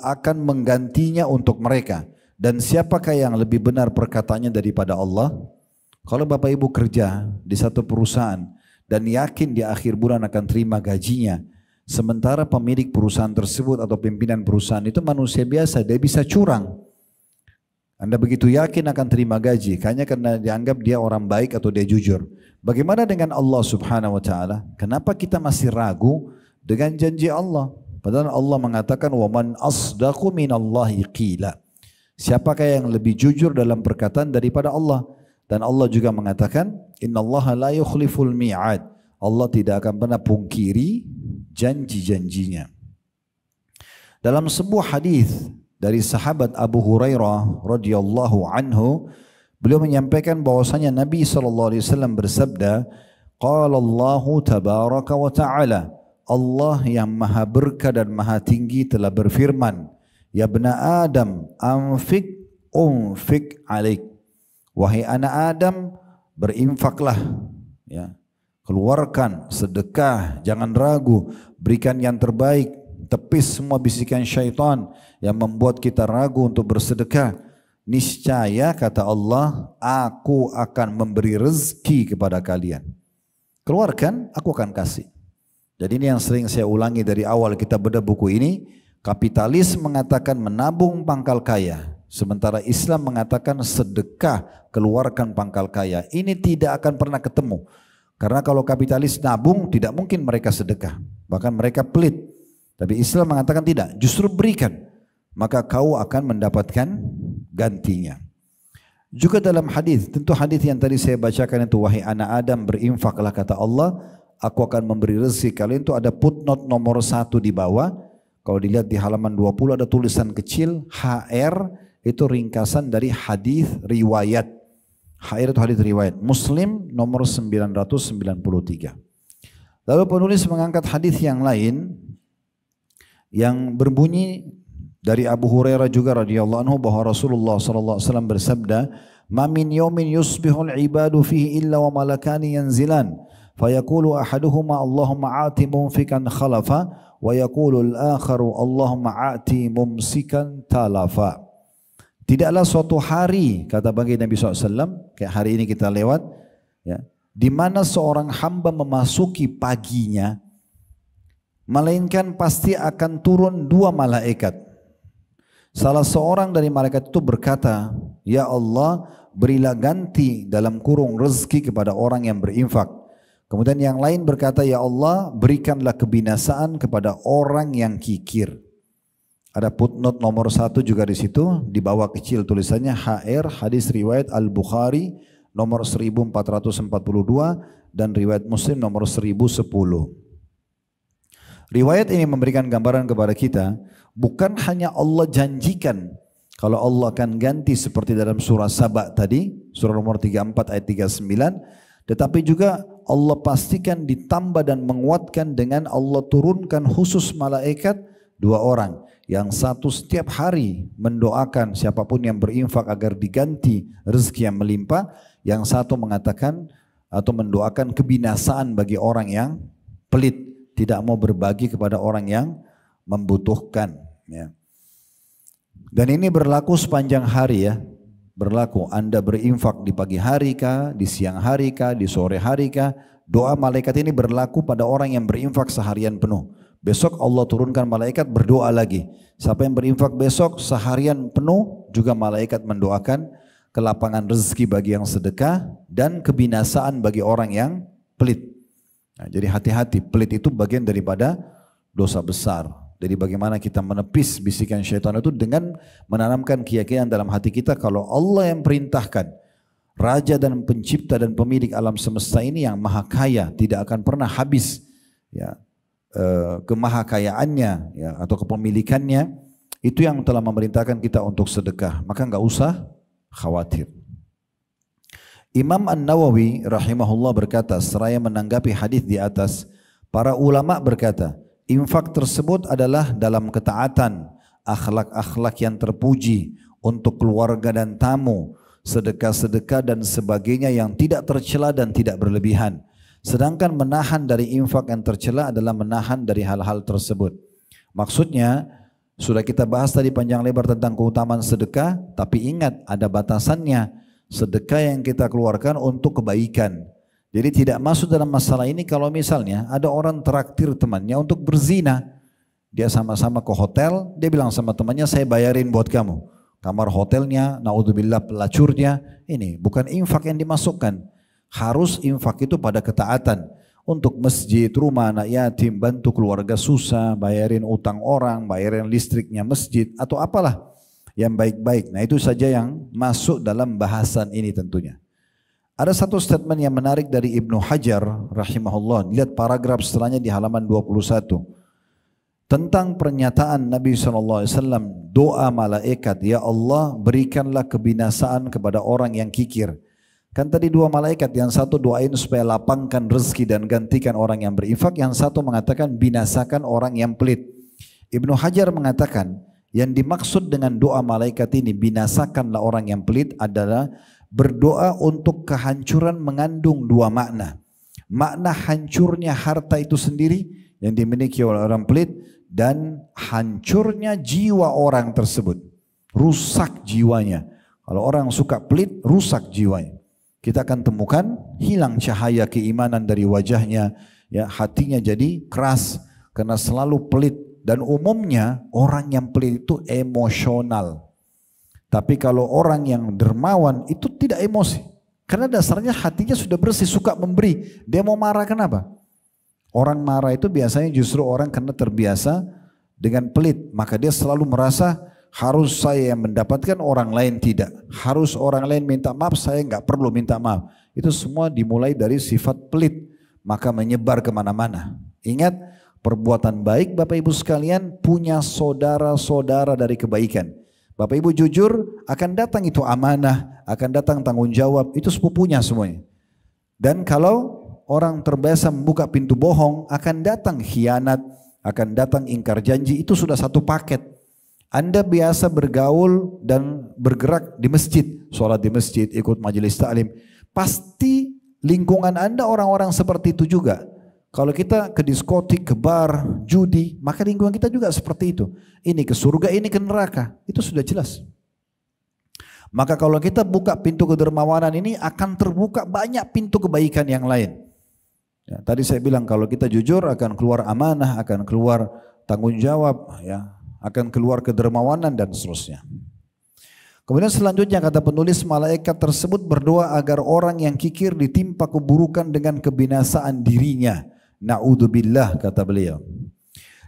akan menggantinya untuk mereka. Dan siapakah yang lebih benar perkataannya daripada Allah? Kalau Bapak Ibu kerja di satu perusahaan dan yakin di akhir bulan akan terima gajinya, sementara pemilik perusahaan tersebut atau pimpinan perusahaan itu manusia biasa, dia bisa curang. Anda begitu yakin akan terima gaji, hanya karena dianggap dia orang baik atau dia jujur. Bagaimana dengan Allah subhanahu wa ta'ala? Kenapa kita masih ragu dengan janji Allah? Padahal Allah mengatakan, وَمَنْ أَصْدَقُ مِنَ اللَّهِ قِيلًا. Siapakah yang lebih jujur dalam perkataan daripada Allah? Dan Allah juga mengatakan, Inna Allah la yukhliful mi'ad. Allah tidak akan pernah pungkiri janji-janjinya. Dalam sebuah hadis dari sahabat Abu Hurairah radhiyallahu anhu, beliau menyampaikan bahwasanya Nabi SAW bersabda, Qala Allahu tabaraka wa ta'ala, Allah yang maha berkah dan maha tinggi telah berfirman, Ya bna Adam, anfik unfik alaik. Wahai anak Adam, berinfaklah, ya, keluarkan sedekah, jangan ragu, berikan yang terbaik, tepis semua bisikan syaitan yang membuat kita ragu untuk bersedekah. Niscaya kata Allah, aku akan memberi rezeki kepada kalian. Keluarkan, aku akan kasih. Jadi ini yang sering saya ulangi dari awal kita bedah buku ini. Kapitalis mengatakan menabung pangkal kaya, sementara Islam mengatakan sedekah, keluarkan pangkal kaya. Ini tidak akan pernah ketemu. Karena kalau kapitalis nabung, tidak mungkin mereka sedekah. Bahkan mereka pelit. Tapi Islam mengatakan tidak, justru berikan. Maka kau akan mendapatkan gantinya. Juga dalam hadis, tentu hadis yang tadi saya bacakan itu, wahai anak Adam berinfaklah kata Allah, aku akan memberi rezeki kalian, itu ada footnote nomor 1 di bawah. Kalau dilihat di halaman 20 ada tulisan kecil HR, itu ringkasan dari hadis riwayat. HR itu hadis riwayat Muslim nomor 993. Lalu penulis mengangkat hadis yang lain yang berbunyi dari Abu Hurairah juga radhiyallahu anhu bahwa Rasulullah sallallahu alaihi wasallam bersabda, "Ma min yawmin yusbihul ibadu fihi illa wa malakani yanzilan, fayaqulu ahaduhuma Allahumma a'ti mumfikan khalafa wa yaqulu al-akharu Allahumma a'ti mumsikan talafa." Tidaklah suatu hari, kata bagi Nabi SAW, kayak hari ini kita lewat, ya, di mana seorang hamba memasuki paginya, melainkan pasti akan turun 2 malaikat. Salah seorang dari malaikat itu berkata, Ya Allah, berilah ganti dalam kurung rezeki kepada orang yang berinfak. Kemudian yang lain berkata, Ya Allah, berikanlah kebinasaan kepada orang yang kikir. Ada footnote nomor 1 juga di situ, di bawah kecil tulisannya HR hadis riwayat Al-Bukhari nomor 1442 dan riwayat Muslim nomor 1010. Riwayat ini memberikan gambaran kepada kita, bukan hanya Allah janjikan kalau Allah akan ganti seperti dalam surah Saba tadi, surah nomor 34 ayat 39, tetapi juga Allah pastikan ditambah dan menguatkan dengan Allah turunkan khusus malaikat 2 orang. Yang satu setiap hari mendoakan siapapun yang berinfak agar diganti rezeki yang melimpah. Yang satu mengatakan atau mendoakan kebinasaan bagi orang yang pelit, tidak mau berbagi kepada orang yang membutuhkan. Ya. Dan ini berlaku sepanjang hari ya. Berlaku Anda berinfak di pagi hari kah, di siang hari kah, di sore hari kah, doa malaikat ini berlaku pada orang yang berinfak seharian penuh. Besok Allah turunkan malaikat berdoa lagi. Siapa yang berinfak besok seharian penuh juga malaikat mendoakan kelapangan rezeki bagi yang sedekah dan kebinasaan bagi orang yang pelit. Nah, jadi hati-hati, pelit itu bagian daripada dosa besar. Jadi bagaimana kita menepis bisikan syaitan itu dengan menanamkan keyakinan dalam hati kita kalau Allah yang perintahkan, Raja dan pencipta dan pemilik alam semesta ini yang maha kaya, tidak akan pernah habis ya, kemahakayaannya ya, atau kepemilikannya, itu yang telah memerintahkan kita untuk sedekah. Maka enggak usah khawatir. Imam An-Nawawi rahimahullah berkata, seraya menanggapi hadis di atas, para ulama berkata, infak tersebut adalah dalam ketaatan, akhlak-akhlak yang terpuji untuk keluarga dan tamu, sedekah-sedekah dan sebagainya yang tidak tercela dan tidak berlebihan. Sedangkan menahan dari infak yang tercela adalah menahan dari hal-hal tersebut. Maksudnya, sudah kita bahas tadi panjang lebar tentang keutamaan sedekah, tapi ingat ada batasannya. Sedekah yang kita keluarkan untuk kebaikan. Jadi tidak masuk dalam masalah ini kalau misalnya ada orang traktir temannya untuk berzina. Dia sama-sama ke hotel, dia bilang sama temannya, saya bayarin buat kamu. Kamar hotelnya, naudzubillah pelacurnya, ini bukan infak yang dimasukkan. Harus infak itu pada ketaatan. Untuk masjid, rumah anak yatim, bantu keluarga susah, bayarin utang orang, bayarin listriknya masjid, atau apalah yang baik-baik. Nah itu saja yang masuk dalam bahasan ini tentunya. Ada satu statement yang menarik dari Ibnu Hajar rahimahullah. Lihat paragraf setelahnya di halaman 21. Tentang pernyataan Nabi SAW, doa malaikat, ya Allah berikanlah kebinasaan kepada orang yang kikir. Kan tadi 2 malaikat, yang satu doain supaya lapangkan rezeki dan gantikan orang yang berinfak, yang satu mengatakan binasakan orang yang pelit. Ibnu Hajar mengatakan, yang dimaksud dengan doa malaikat ini, binasakanlah orang yang pelit, adalah berdoa untuk kehancuran mengandung 2 makna. Makna hancurnya harta itu sendiri yang dimiliki oleh orang pelit, dan hancurnya jiwa orang tersebut. Rusak jiwanya. Kalau orang suka pelit, rusak jiwanya. Kita akan temukan hilang cahaya keimanan dari wajahnya, ya, hatinya jadi keras karena selalu pelit. Dan umumnya orang yang pelit itu emosional. Tapi kalau orang yang dermawan itu tidak emosi. Karena dasarnya hatinya sudah bersih, suka memberi. Dia mau marah kenapa? Orang marah itu biasanya justru orang karena terbiasa dengan pelit. Maka dia selalu merasa harus saya yang mendapatkan, orang lain tidak. Harus orang lain minta maaf, saya nggak perlu minta maaf. Itu semua dimulai dari sifat pelit. Maka menyebar kemana-mana. Ingat, perbuatan baik Bapak Ibu sekalian punya saudara-saudara dari kebaikan. Bapak Ibu jujur, akan datang itu amanah, akan datang tanggung jawab, itu sepupunya semuanya. Dan kalau orang terbiasa membuka pintu bohong, akan datang khianat, akan datang ingkar janji, itu sudah satu paket. Anda biasa bergaul dan bergerak di masjid, sholat di masjid, ikut majelis ta'lim, pasti lingkungan Anda orang-orang seperti itu juga. Kalau kita ke diskotik, ke bar, judi, maka lingkungan kita juga seperti itu. Ini ke surga, ini ke neraka. Itu sudah jelas. Maka kalau kita buka pintu kedermawanan ini, akan terbuka banyak pintu kebaikan yang lain. Ya, tadi saya bilang kalau kita jujur akan keluar amanah, akan keluar tanggung jawab, ya, akan keluar kedermawanan dan seterusnya. Kemudian selanjutnya kata penulis, malaikat tersebut berdoa agar orang yang kikir ditimpa keburukan dengan kebinasaan dirinya. Na'udzubillah, kata beliau.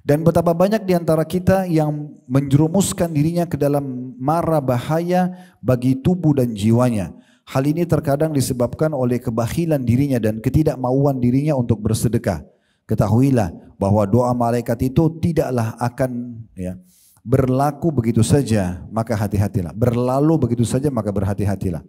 Dan betapa banyak di antara kita yang menjerumuskan dirinya ke dalam mara bahaya bagi tubuh dan jiwanya. Hal ini terkadang disebabkan oleh kebakhilan dirinya dan ketidakmauan dirinya untuk bersedekah. Ketahuilah bahwa doa malaikat itu tidaklah akan, ya, berlaku begitu saja, maka hati-hatilah. Berlalu begitu saja, maka berhati-hatilah.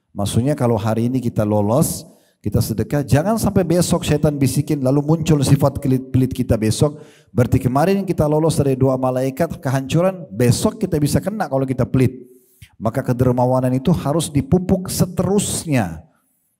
Maksudnya kalau hari ini kita lolos, kita sedekah, jangan sampai besok syaitan bisikin lalu muncul sifat pelit kita besok. Berarti kemarin kita lolos dari doa malaikat kehancuran, besok kita bisa kena kalau kita pelit. Maka kedermawanan itu harus dipupuk seterusnya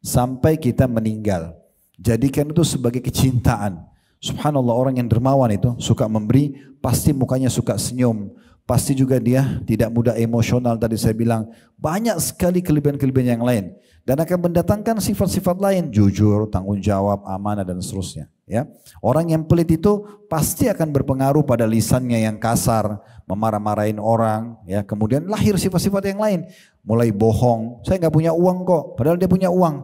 sampai kita meninggal. Jadikan itu sebagai kecintaan. Subhanallah, orang yang dermawan itu suka memberi, pasti mukanya suka senyum. Pasti juga dia tidak mudah emosional, tadi saya bilang. Banyak sekali kelebihan-kelebihan yang lain. Dan akan mendatangkan sifat-sifat lain, jujur, tanggung jawab, amanah dan seterusnya. Ya, orang yang pelit itu pasti akan berpengaruh pada lisannya yang kasar, memarah-marahin orang. Ya, kemudian lahir sifat-sifat yang lain, mulai bohong. Saya nggak punya uang kok, padahal dia punya uang.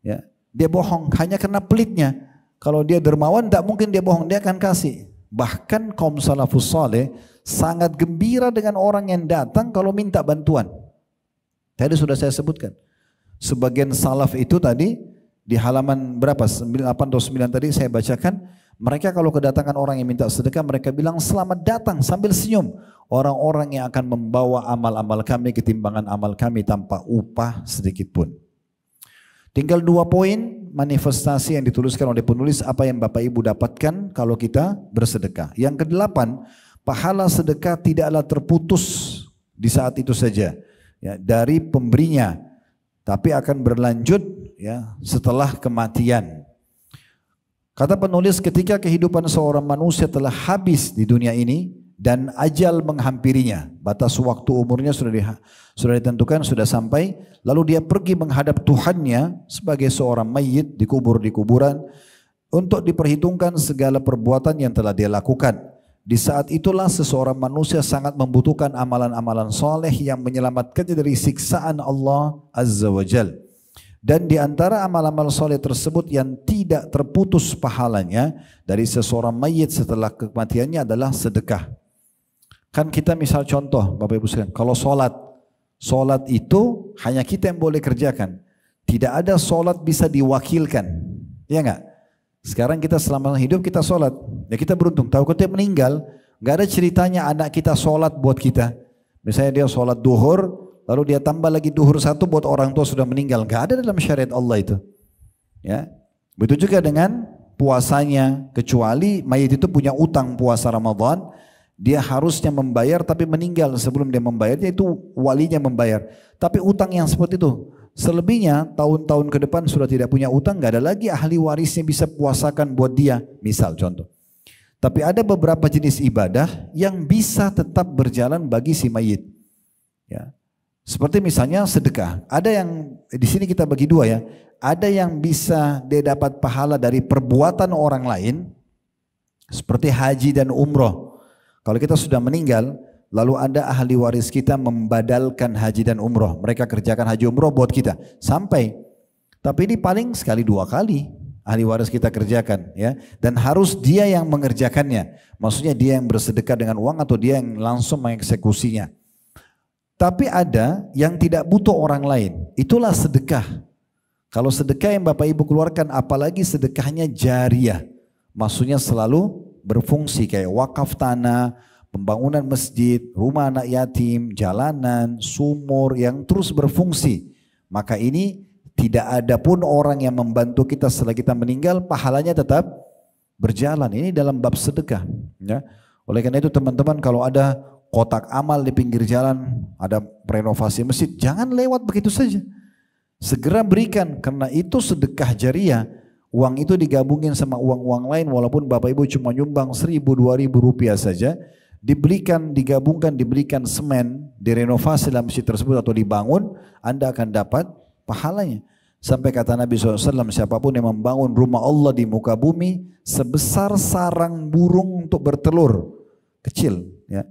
Ya, dia bohong hanya karena pelitnya. Kalau dia dermawan, tidak mungkin dia bohong, dia akan kasih. Bahkan kaum salafus saleh sangat gembira dengan orang yang datang kalau minta bantuan. Tadi sudah saya sebutkan. Sebagian salaf itu tadi di halaman berapa? 8 atau 9 tadi saya bacakan. Mereka kalau kedatangan orang yang minta sedekah, mereka bilang selamat datang sambil senyum. Orang-orang yang akan membawa amal-amal kami ketimbangan amal kami tanpa upah sedikit pun. Tinggal 2 poin manifestasi yang dituliskan oleh penulis apa yang Bapak Ibu dapatkan kalau kita bersedekah. Yang ke-8, pahala sedekah tidaklah terputus di saat itu saja ya, dari pemberinya, tapi akan berlanjut ya setelah kematian. Kata penulis, ketika kehidupan seorang manusia telah habis di dunia ini dan ajal menghampirinya, batas waktu umurnya sudah ditentukan, sudah sampai, lalu dia pergi menghadap Tuhannya sebagai seorang mayit dikubur di kuburan untuk diperhitungkan segala perbuatan yang telah dia lakukan. Di saat itulah seseorang manusia sangat membutuhkan amalan-amalan soleh yang menyelamatkannya dari siksaan Allah Azza wa Jal. Dan di antara amal-amal soleh tersebut yang tidak terputus pahalanya dari seseorang mayit setelah kematiannya adalah sedekah. Kan kita misal contoh Bapak Ibu sekalian, kalau solat itu hanya kita yang boleh kerjakan. Tidak ada solat bisa diwakilkan, ya enggak? Sekarang kita selama hidup kita solat, ya kita beruntung. Tahu ketika meninggal, nggak ada ceritanya anak kita solat buat kita. Misalnya dia solat duhur, lalu dia tambah lagi duhur 1 buat orang tua sudah meninggal. Nggak ada dalam syariat Allah itu. Ya, begitu juga dengan puasanya. Kecuali mayit itu punya utang puasa Ramadan, dia harusnya membayar tapi meninggal sebelum dia membayarnya, itu walinya membayar. Tapi utang yang seperti itu. Selebihnya tahun-tahun ke depan sudah tidak punya utang, nggak ada lagi ahli warisnya bisa puasakan buat dia, misal contoh. Tapi ada beberapa jenis ibadah yang bisa tetap berjalan bagi si mayit. Ya. Seperti misalnya sedekah. Ada yang di sini kita bagi 2 ya. Ada yang bisa dia dapat pahala dari perbuatan orang lain, seperti haji dan umroh. Kalau kita sudah meninggal, lalu ada ahli waris kita membadalkan haji dan umroh. Mereka kerjakan haji umroh buat kita. Sampai. Tapi ini paling sekali 2 kali ahli waris kita kerjakan. Ya. Dan harus dia yang mengerjakannya. Maksudnya dia yang bersedekah dengan uang atau dia yang langsung mengeksekusinya. Tapi ada yang tidak butuh orang lain. Itulah sedekah. Kalau sedekah yang Bapak Ibu keluarkan, apalagi sedekahnya jariyah. Maksudnya selalu berfungsi kayak wakaf tanah, pembangunan masjid, rumah anak yatim, jalanan, sumur yang terus berfungsi. Maka ini tidak ada pun orang yang membantu kita setelah kita meninggal, pahalanya tetap berjalan. Ini dalam bab sedekah. Ya. Oleh karena itu teman-teman, kalau ada kotak amal di pinggir jalan, ada renovasi masjid, jangan lewat begitu saja. Segera berikan, karena itu sedekah jariyah. Uang itu digabungin sama uang-uang lain, walaupun Bapak Ibu cuma nyumbang 1.000, 2.000 rupiah saja, diberikan, digabungkan, diberikan semen, direnovasi dalam masjid tersebut atau dibangun, Anda akan dapat pahalanya. Sampai kata Nabi SAW, siapapun yang membangun rumah Allah di muka bumi sebesar sarang burung untuk bertelur kecil, ya,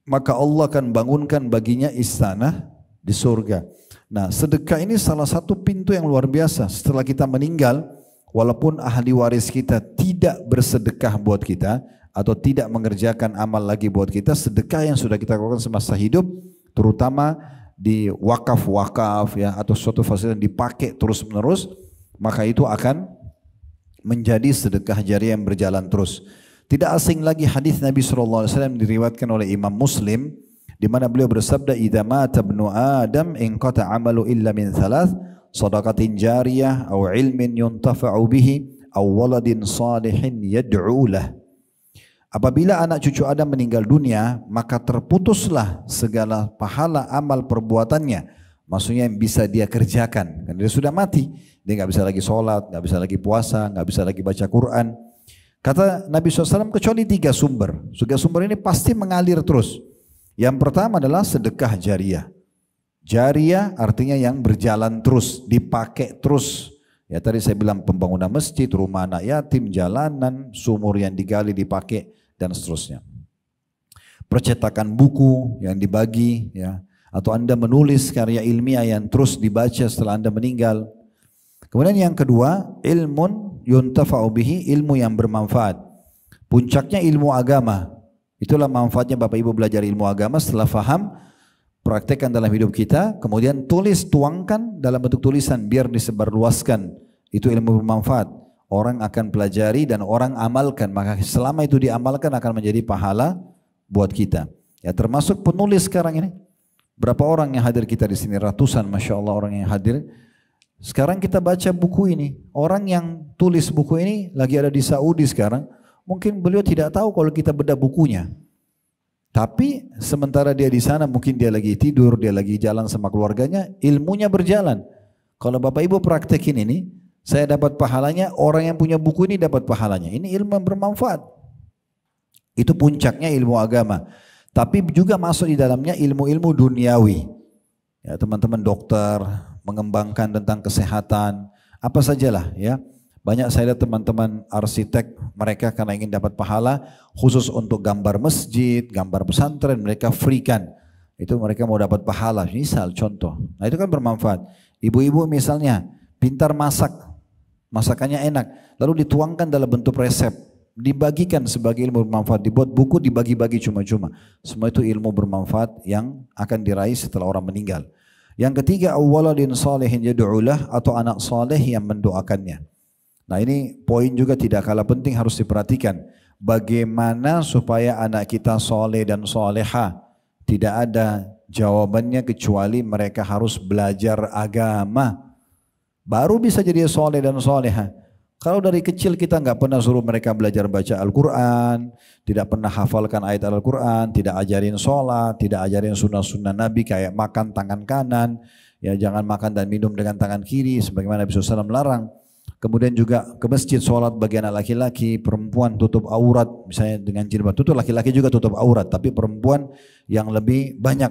maka Allah akan bangunkan baginya istana di surga. Nah, sedekah ini salah satu pintu yang luar biasa. Setelah kita meninggal, walaupun ahli waris kita tidak bersedekah buat kita atau tidak mengerjakan amal lagi buat kita, sedekah yang sudah kita lakukan semasa hidup, terutama di wakaf-wakaf ya, atau suatu fasilitas yang dipakai terus-menerus, maka itu akan menjadi sedekah jariyah yang berjalan terus. Tidak asing lagi hadis Nabi SAW diriwayatkan oleh Imam Muslim, di mana beliau bersabda, "Idza mata ibnu Adam inqata 'amalu illa min thalath, sadaqatin jariyah, atau ilmin yuntafa'u bihi, atau waladin salihin yad'u lah. Apabila anak cucu Adam meninggal dunia, maka terputuslah segala pahala amal perbuatannya. Maksudnya yang bisa dia kerjakan, kan dia sudah mati, dia nggak bisa lagi sholat, nggak bisa lagi puasa, nggak bisa lagi baca Quran. Kata Nabi SAW kecuali 3 sumber. 3 sumber ini pasti mengalir terus. Yang pertama adalah sedekah jariyah. Jariyah artinya yang berjalan terus, dipakai terus. Ya tadi saya bilang pembangunan masjid, rumah anak yatim, jalanan, sumur yang digali dipakai dan seterusnya. Percetakan buku yang dibagi, ya, atau Anda menulis karya ilmiah yang terus dibaca setelah Anda meninggal. Kemudian yang kedua, ilmun yuntafa'u bihi, ilmu yang bermanfaat. Puncaknya ilmu agama. Itulah manfaatnya Bapak Ibu belajar ilmu agama, setelah faham, praktekkan dalam hidup kita, kemudian tulis, tuangkan dalam bentuk tulisan biar disebarluaskan. Itu ilmu bermanfaat. Orang akan pelajari dan orang amalkan, maka selama itu diamalkan akan menjadi pahala buat kita. Ya termasuk penulis sekarang ini. Berapa orang yang hadir kita di sini? Ratusan, Masya Allah orang yang hadir. Sekarang kita baca buku ini. Orang yang tulis buku ini lagi ada di Saudi sekarang. Mungkin beliau tidak tahu kalau kita bedah bukunya. Tapi sementara dia di sana, mungkin dia lagi tidur, dia lagi jalan sama keluarganya, ilmunya berjalan. Kalau Bapak Ibu praktekin ini, saya dapat pahalanya, orang yang punya buku ini dapat pahalanya. Ini ilmu yang bermanfaat. Itu puncaknya ilmu agama. Tapi juga masuk di dalamnya ilmu-ilmu duniawi. Ya, teman-teman dokter, mengembangkan tentang kesehatan, apa sajalah ya. Banyak saya lihat teman-teman arsitek, mereka karena ingin dapat pahala khusus untuk gambar masjid, gambar pesantren, mereka freekan. Itu mereka mau dapat pahala, misal contoh. Nah itu kan bermanfaat. Ibu-ibu misalnya pintar masak, masakannya enak, lalu dituangkan dalam bentuk resep, dibagikan sebagai ilmu bermanfaat, dibuat buku, dibagi-bagi cuma-cuma. Semua itu ilmu bermanfaat yang akan diraih setelah orang meninggal. Yang ketiga, awwaladin salihin yad'ulah, atau anak saleh yang mendoakannya. Nah ini poin juga tidak kalah penting harus diperhatikan. Bagaimana supaya anak kita soleh dan soleha? Tidak ada jawabannya kecuali mereka harus belajar agama. Baru bisa jadi soleh dan soleha. Kalau dari kecil kita nggak pernah suruh mereka belajar baca Al-Quran, tidak pernah hafalkan ayat Al-Quran, tidak ajarin sholat, tidak ajarin sunnah-sunnah Nabi kayak makan tangan kanan, ya jangan makan dan minum dengan tangan kiri, sebagaimana Nabi SAW melarang. Kemudian juga ke masjid sholat bagi anak laki-laki, perempuan tutup aurat, misalnya dengan jilbab. Tutup laki-laki juga tutup aurat, tapi perempuan yang lebih banyak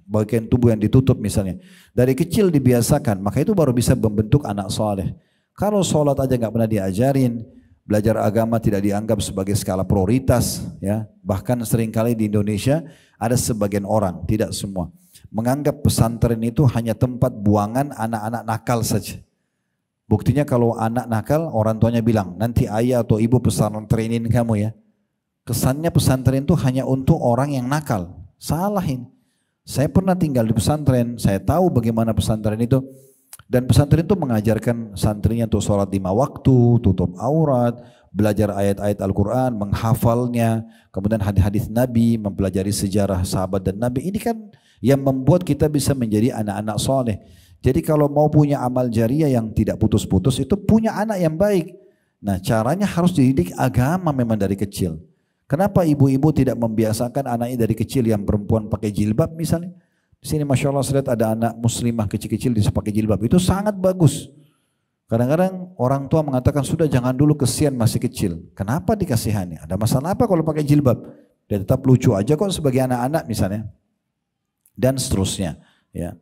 bagian tubuh yang ditutup misalnya. Dari kecil dibiasakan, maka itu baru bisa membentuk anak soleh. Kalau sholat aja nggak pernah diajarin, belajar agama tidak dianggap sebagai skala prioritas, ya. Bahkan seringkali di Indonesia ada sebagian orang, tidak semua, menganggap pesantren itu hanya tempat buangan anak-anak nakal saja. Buktinya kalau anak nakal, orang tuanya bilang, nanti ayah atau ibu pesantrenin kamu ya. Kesannya pesantren itu hanya untuk orang yang nakal. Salahin. Saya pernah tinggal di pesantren, saya tahu bagaimana pesantren itu. Dan pesantren itu mengajarkan santrinya untuk sholat 5 waktu, tutup aurat, belajar ayat-ayat Al-Quran, menghafalnya, kemudian hadis-hadis Nabi, mempelajari sejarah sahabat dan Nabi. Ini kan yang membuat kita bisa menjadi anak-anak soleh. Jadi kalau mau punya amal jariah yang tidak putus-putus, itu punya anak yang baik. Nah caranya harus dididik agama memang dari kecil. Kenapa ibu-ibu tidak membiasakan anaknya dari kecil yang perempuan pakai jilbab misalnya? Di sini Masya Allah saya lihat ada anak muslimah kecil-kecil bisa pakai jilbab. Itu sangat bagus. Kadang-kadang orang tua mengatakan sudah jangan dulu, kesian masih kecil. Kenapa dikasihani? Ada masalah apa kalau pakai jilbab? Dia tetap lucu aja kok sebagai anak-anak misalnya. Dan seterusnya. Ya.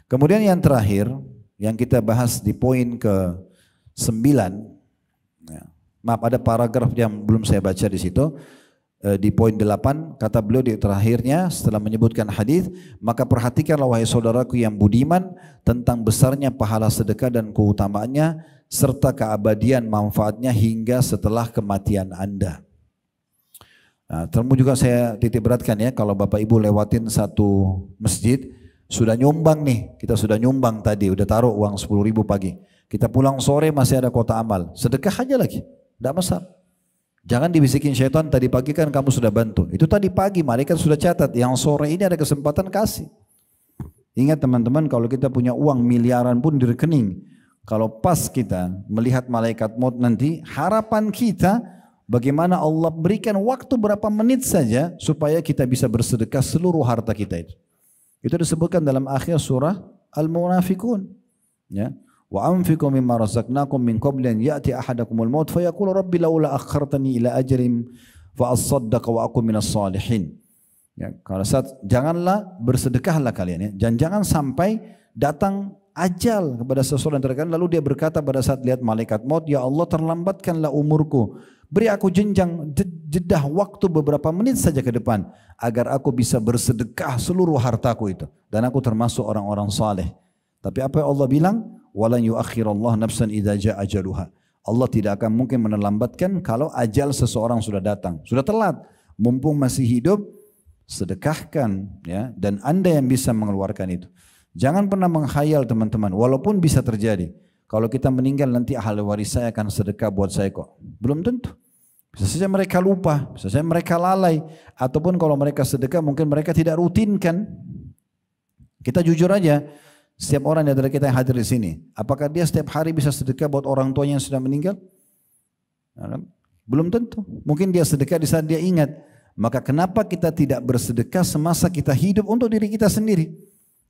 Kemudian yang terakhir yang kita bahas di poin ke-9, ya, maaf ada paragraf yang belum saya baca di situ, di poin 8 kata beliau di terakhirnya setelah menyebutkan hadis, maka perhatikanlah wahai saudaraku yang budiman tentang besarnya pahala sedekah dan keutamaannya serta keabadian manfaatnya hingga setelah kematian Anda. Nah, terus juga saya titik beratkan ya, kalau Bapak Ibu lewatin satu masjid, sudah nyumbang nih, kita sudah nyumbang tadi, udah taruh uang 10.000 pagi. Kita pulang sore masih ada kota amal, sedekah aja lagi, tidak masalah. Jangan dibisikin syaitan, tadi pagi kan kamu sudah bantu. Itu tadi pagi, malaikat sudah catat, yang sore ini ada kesempatan kasih. Ingat teman-teman, kalau kita punya uang miliaran pun di rekening, kalau pas kita melihat malaikat maut nanti, harapan kita bagaimana Allah berikan waktu berapa menit saja supaya kita bisa bersedekah seluruh harta kita itu. Itu disebutkan dalam akhir surah Al-Munafiqun. Ya. Wa anfiqu mimma razaqnakum min qabli an ya'ti ahadakumul maut fayaqulu rabbi laula akhartani ila ajrin fa asaddaqa wa akun minas salihin. Ya, kalau janganlah bersedekahlah kalian ya. Dan jangan sampai datang ajal kepada seseorang terkadang lalu dia berkata pada saat lihat malaikat maut, ya Allah terlambatkanlah umurku. Beri aku jenjang jedah waktu beberapa menit saja ke depan agar aku bisa bersedekah seluruh hartaku itu dan aku termasuk orang-orang saleh. Tapi apa yang Allah bilang? Walan yuakhirallahu nafsan idza jaa ajaluha. Allah tidak akan mungkin menelambatkan kalau ajal seseorang sudah datang. Sudah telat. Mumpung masih hidup, sedekahkan ya, dan Anda yang bisa mengeluarkan itu. Jangan pernah menghayal teman-teman, walaupun bisa terjadi. Kalau kita meninggal nanti ahli waris saya akan sedekah buat saya kok. Belum tentu. Bisa saja mereka lupa, bisa saja mereka lalai, ataupun kalau mereka sedekah mungkin mereka tidak rutinkan. Kita jujur aja. Setiap orang dari kita yang hadir di sini, apakah dia setiap hari bisa sedekah buat orang tuanya yang sudah meninggal? Belum tentu. Mungkin dia sedekah di saat dia ingat. Maka kenapa kita tidak bersedekah semasa kita hidup untuk diri kita sendiri?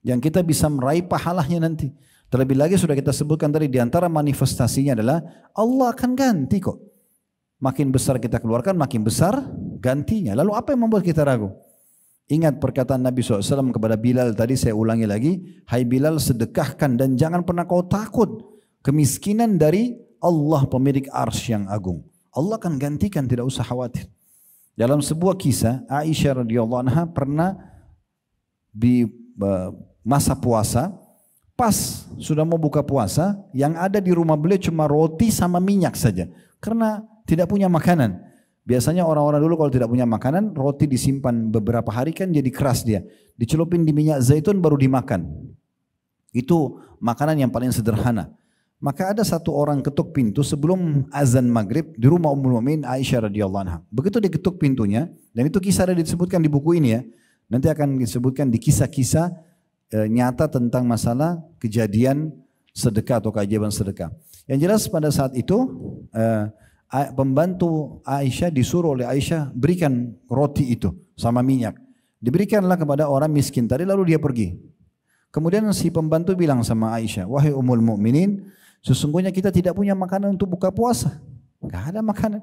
Yang kita bisa meraih pahalanya nanti. Terlebih lagi sudah kita sebutkan tadi, di antara manifestasinya adalah Allah akan ganti kok. Makin besar kita keluarkan, makin besar gantinya. Lalu apa yang membuat kita ragu? Ingat perkataan Nabi SAW kepada Bilal tadi, saya ulangi lagi. Hai Bilal, sedekahkan dan jangan pernah kau takut kemiskinan dari Allah pemilik arsy yang agung. Allah akan gantikan, tidak usah khawatir. Dalam sebuah kisah, Aisyah radhiyallahu anha pernah di masa puasa, pas sudah mau buka puasa, yang ada di rumah beliau cuma roti sama minyak saja. Karena tidak punya makanan. Biasanya orang-orang dulu kalau tidak punya makanan, roti disimpan beberapa hari kan jadi keras dia. Dicelupin di minyak zaitun baru dimakan. Itu makanan yang paling sederhana. Maka ada satu orang ketuk pintu sebelum azan maghrib di rumah Ummul Mukminin Aisyah radhiyallahu anha. Begitu dia ketuk pintunya, dan itu kisah ada disebutkan di buku ini ya. Nanti akan disebutkan di kisah-kisah nyata tentang masalah kejadian sedekah atau keajaiban sedekah. Yang jelas pada saat itu pembantu Aisyah disuruh oleh Aisyah berikan roti itu sama minyak. Diberikanlah kepada orang miskin tadi lalu dia pergi. Kemudian si pembantu bilang sama Aisyah, wahai Ummul Mukminin, sesungguhnya kita tidak punya makanan untuk buka puasa. Enggak ada makanan.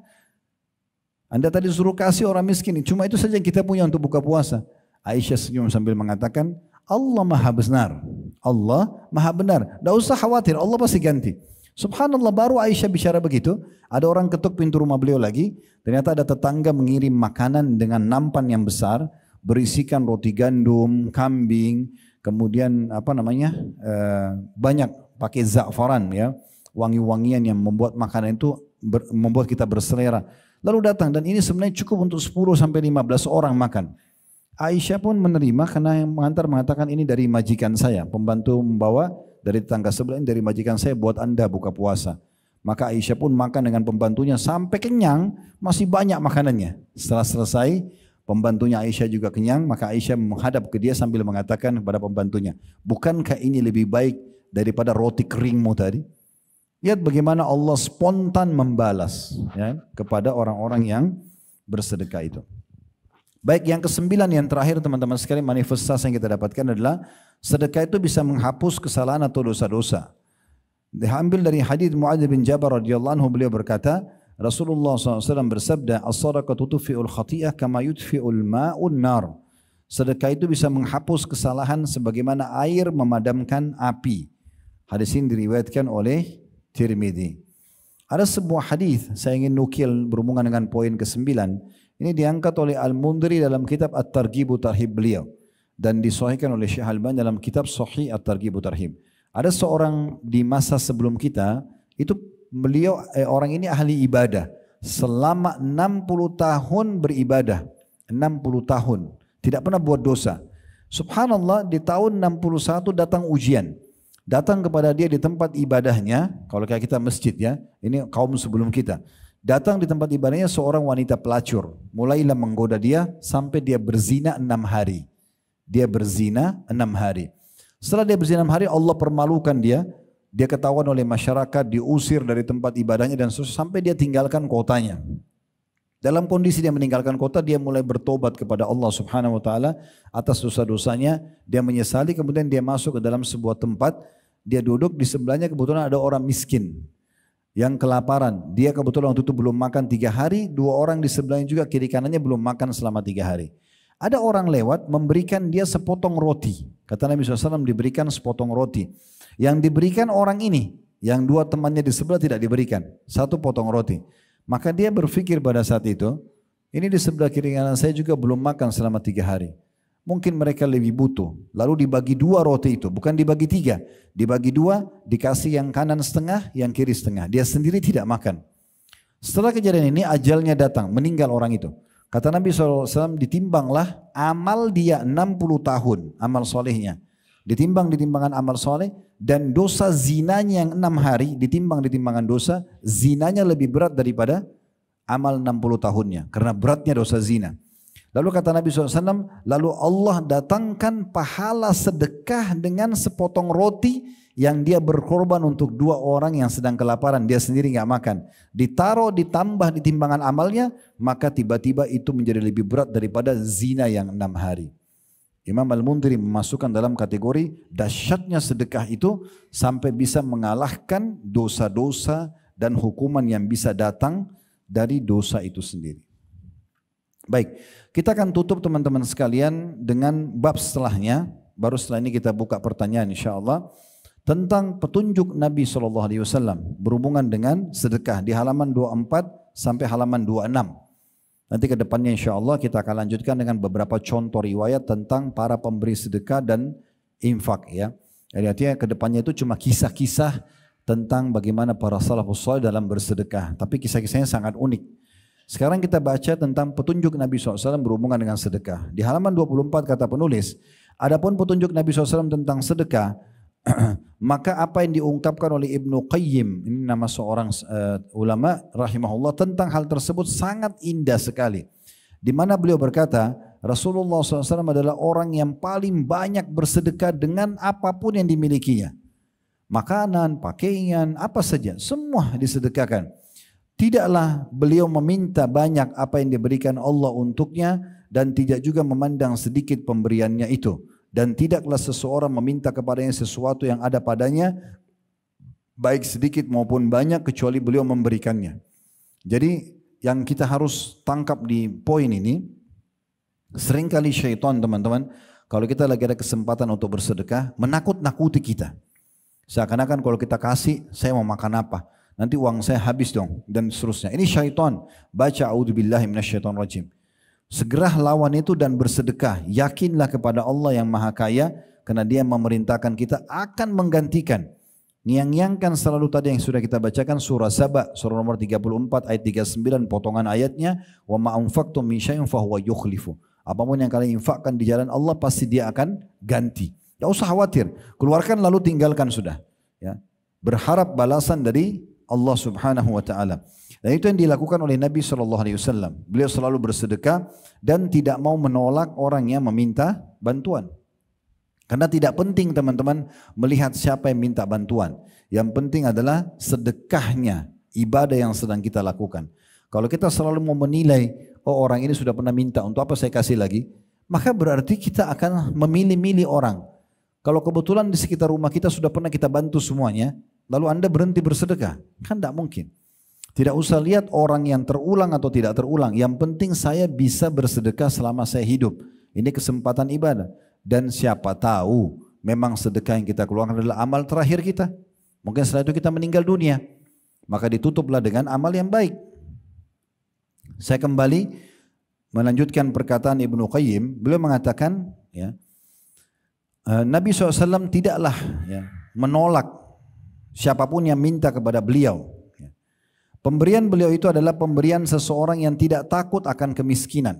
Anda tadi suruh kasih orang miskin, cuma itu saja yang kita punya untuk buka puasa. Aisyah senyum sambil mengatakan, Allah maha benar. Allah maha benar. Tidak usah khawatir, Allah pasti ganti. Subhanallah, baru Aisyah bicara begitu, ada orang ketuk pintu rumah beliau lagi. Ternyata ada tetangga mengirim makanan dengan nampan yang besar, berisikan roti gandum, kambing, kemudian banyak pakai za'faran ya, wangi-wangian yang membuat makanan itu membuat kita berselera. Lalu datang, dan ini sebenarnya cukup untuk 10 sampai 15 orang makan. Aisyah pun menerima karena yang mengantar mengatakan ini dari majikan saya, pembantu membawa dari tetangga sebelah, ini dari majikan saya buat Anda buka puasa. Maka Aisyah pun makan dengan pembantunya sampai kenyang, masih banyak makanannya. Setelah selesai, pembantunya Aisyah juga kenyang, maka Aisyah menghadap ke dia sambil mengatakan kepada pembantunya, bukankah ini lebih baik daripada roti keringmu tadi? Lihat bagaimana Allah spontan membalas ya, kepada orang-orang yang bersedekah itu. Baik, yang kesembilan yang terakhir teman-teman sekalian, manifestasi yang kita dapatkan adalah sedekah itu bisa menghapus kesalahan atau dosa-dosa. Diambil dari hadits Muadz bin Jabal radhiyallahu anhu, beliau berkata, Rasulullah SAW bersabda, as-sadaqatu tudfi'ul khati'ah kama yudfi'ul ma'un nar. Sedekah itu bisa menghapus kesalahan sebagaimana air memadamkan api. Hadis ini diriwayatkan oleh Tirmidzi. Ada sebuah hadis saya ingin nukil berhubungan dengan poin ke-9. Ini diangkat oleh Al-Mundhiri dalam kitab At-Targhib Tarhib beliau dan disahihkan oleh Syekh Albani dalam kitab Sahih At-Targhib Tarhib. Ada seorang di masa sebelum kita, itu beliau orang ini ahli ibadah. Selama 60 tahun beribadah. 60 tahun. Tidak pernah buat dosa. Subhanallah, di tahun 61 datang ujian. Datang kepada dia di tempat ibadahnya, kalau kayak kita masjid ya, ini kaum sebelum kita. Datang di tempat ibadahnya seorang wanita pelacur. Mulailah menggoda dia sampai dia berzina 6 hari. Dia berzina 6 hari. Setelah dia berzina 6 hari, Allah permalukan dia. Dia ketahuan oleh masyarakat, diusir dari tempat ibadahnya dan sampai dia tinggalkan kotanya. Dalam kondisi dia meninggalkan kota, dia mulai bertobat kepada Allah Subhanahu wa taala atas dosa-dosanya. Dia menyesali, kemudian dia masuk ke dalam sebuah tempat. Dia duduk, di sebelahnya kebetulan ada orang miskin yang kelaparan. Dia kebetulan waktu itu belum makan 3 hari, 2 orang di sebelahnya juga kiri kanannya belum makan selama 3 hari. Ada orang lewat memberikan dia sepotong roti. Kata Nabi SAW, diberikan sepotong roti. Yang diberikan orang ini, yang 2 temannya di sebelah tidak diberikan. 1 potong roti. Maka dia berpikir pada saat itu, ini di sebelah kiri kanan saya juga belum makan selama 3 hari. Mungkin mereka lebih butuh. Lalu dibagi 2 roti itu, bukan dibagi 3. Dibagi 2, dikasih yang kanan setengah, yang kiri setengah. Dia sendiri tidak makan. Setelah kejadian ini, ajalnya datang, meninggal orang itu. Kata Nabi SAW, ditimbanglah amal dia 60 tahun, amal solehnya. Ditimbang di timbangan amal soleh, dan dosa zinanya yang 6 hari, ditimbang di timbangan dosa, zinanya lebih berat daripada amal 60 tahunnya. Karena beratnya dosa zina. Lalu kata Nabi SAW, lalu Allah datangkan pahala sedekah dengan sepotong roti yang dia berkorban untuk 2 orang yang sedang kelaparan, dia sendiri nggak makan. Ditaruh, ditambah di timbangan amalnya, maka tiba-tiba itu menjadi lebih berat daripada zina yang 6 hari. Imam Al-Mundhiri memasukkan dalam kategori dahsyatnya sedekah itu sampai bisa mengalahkan dosa-dosa dan hukuman yang bisa datang dari dosa itu sendiri. Baik, kita akan tutup teman-teman sekalian dengan bab setelahnya. Baru setelah ini kita buka pertanyaan insyaAllah tentang petunjuk Nabi SAW berhubungan dengan sedekah di halaman 24 sampai halaman 26. Nanti ke depannya insyaAllah kita akan lanjutkan dengan beberapa contoh riwayat tentang para pemberi sedekah dan infak ya. Jadi artinya ke depannya itu cuma kisah-kisah tentang bagaimana para salafus salih dalam bersedekah. Tapi kisah-kisahnya sangat unik. Sekarang kita baca tentang petunjuk Nabi SAW berhubungan dengan sedekah. Di halaman 24 kata penulis, adapun petunjuk Nabi SAW tentang sedekah, maka apa yang diungkapkan oleh Ibnu Qayyim, ini nama seorang ulama rahimahullah, tentang hal tersebut sangat indah sekali. Di mana beliau berkata, Rasulullah SAW adalah orang yang paling banyak bersedekah dengan apapun yang dimilikinya. Makanan, pakaian, apa saja, semua disedekahkan. Tidaklah beliau meminta banyak apa yang diberikan Allah untuknya dan tidak juga memandang sedikit pemberiannya itu. Dan tidaklah seseorang meminta kepadanya sesuatu yang ada padanya, baik sedikit maupun banyak, kecuali beliau memberikannya. Jadi yang kita harus tangkap di poin ini, seringkali syaitan teman-teman, kalau kita lagi ada kesempatan untuk bersedekah, menakut-nakuti kita. Seakan-akan kalau kita kasih, saya mau makan apa? Nanti uang saya habis dong, dan seterusnya. Ini syaitan. Baca a'udzubillahi minasyaitonirrajim. Segera lawan itu dan bersedekah. Yakinlah kepada Allah yang maha kaya, karena dia memerintahkan kita akan menggantikan. Ngiang-ngiangkan selalu tadi yang sudah kita bacakan surah Saba, surah nomor 34 ayat 39 potongan ayatnya, wa ma anfaqtum min syai'in fahuwa yukhlifu. Apapun yang kalian infakkan di jalan Allah pasti dia akan ganti. Tidak usah khawatir, keluarkan lalu tinggalkan sudah. Ya. Berharap balasan dari Allah Subhanahu wa taala. Dan itu yang dilakukan oleh Nabi SAW. Beliau selalu bersedekah dan tidak mau menolak orang yang meminta bantuan. Karena tidak penting teman-teman melihat siapa yang minta bantuan. Yang penting adalah sedekahnya, ibadah yang sedang kita lakukan. Kalau kita selalu mau menilai, oh orang ini sudah pernah minta, untuk apa saya kasih lagi? Maka berarti kita akan memilih-milih orang. Kalau kebetulan di sekitar rumah kita sudah pernah kita bantu semuanya, lalu Anda berhenti bersedekah, kan tidak mungkin. Tidak usah lihat orang yang terulang atau tidak terulang. Yang penting saya bisa bersedekah selama saya hidup. Ini kesempatan ibadah. Dan siapa tahu memang sedekah yang kita keluarkan adalah amal terakhir kita. Mungkin setelah itu kita meninggal dunia. Maka ditutuplah dengan amal yang baik. Saya kembali melanjutkan perkataan Ibnu Qayyim. Beliau mengatakan, ya, Nabi SAW tidaklah menolak siapapun yang minta kepada beliau. Pemberian beliau itu adalah pemberian seseorang yang tidak takut akan kemiskinan.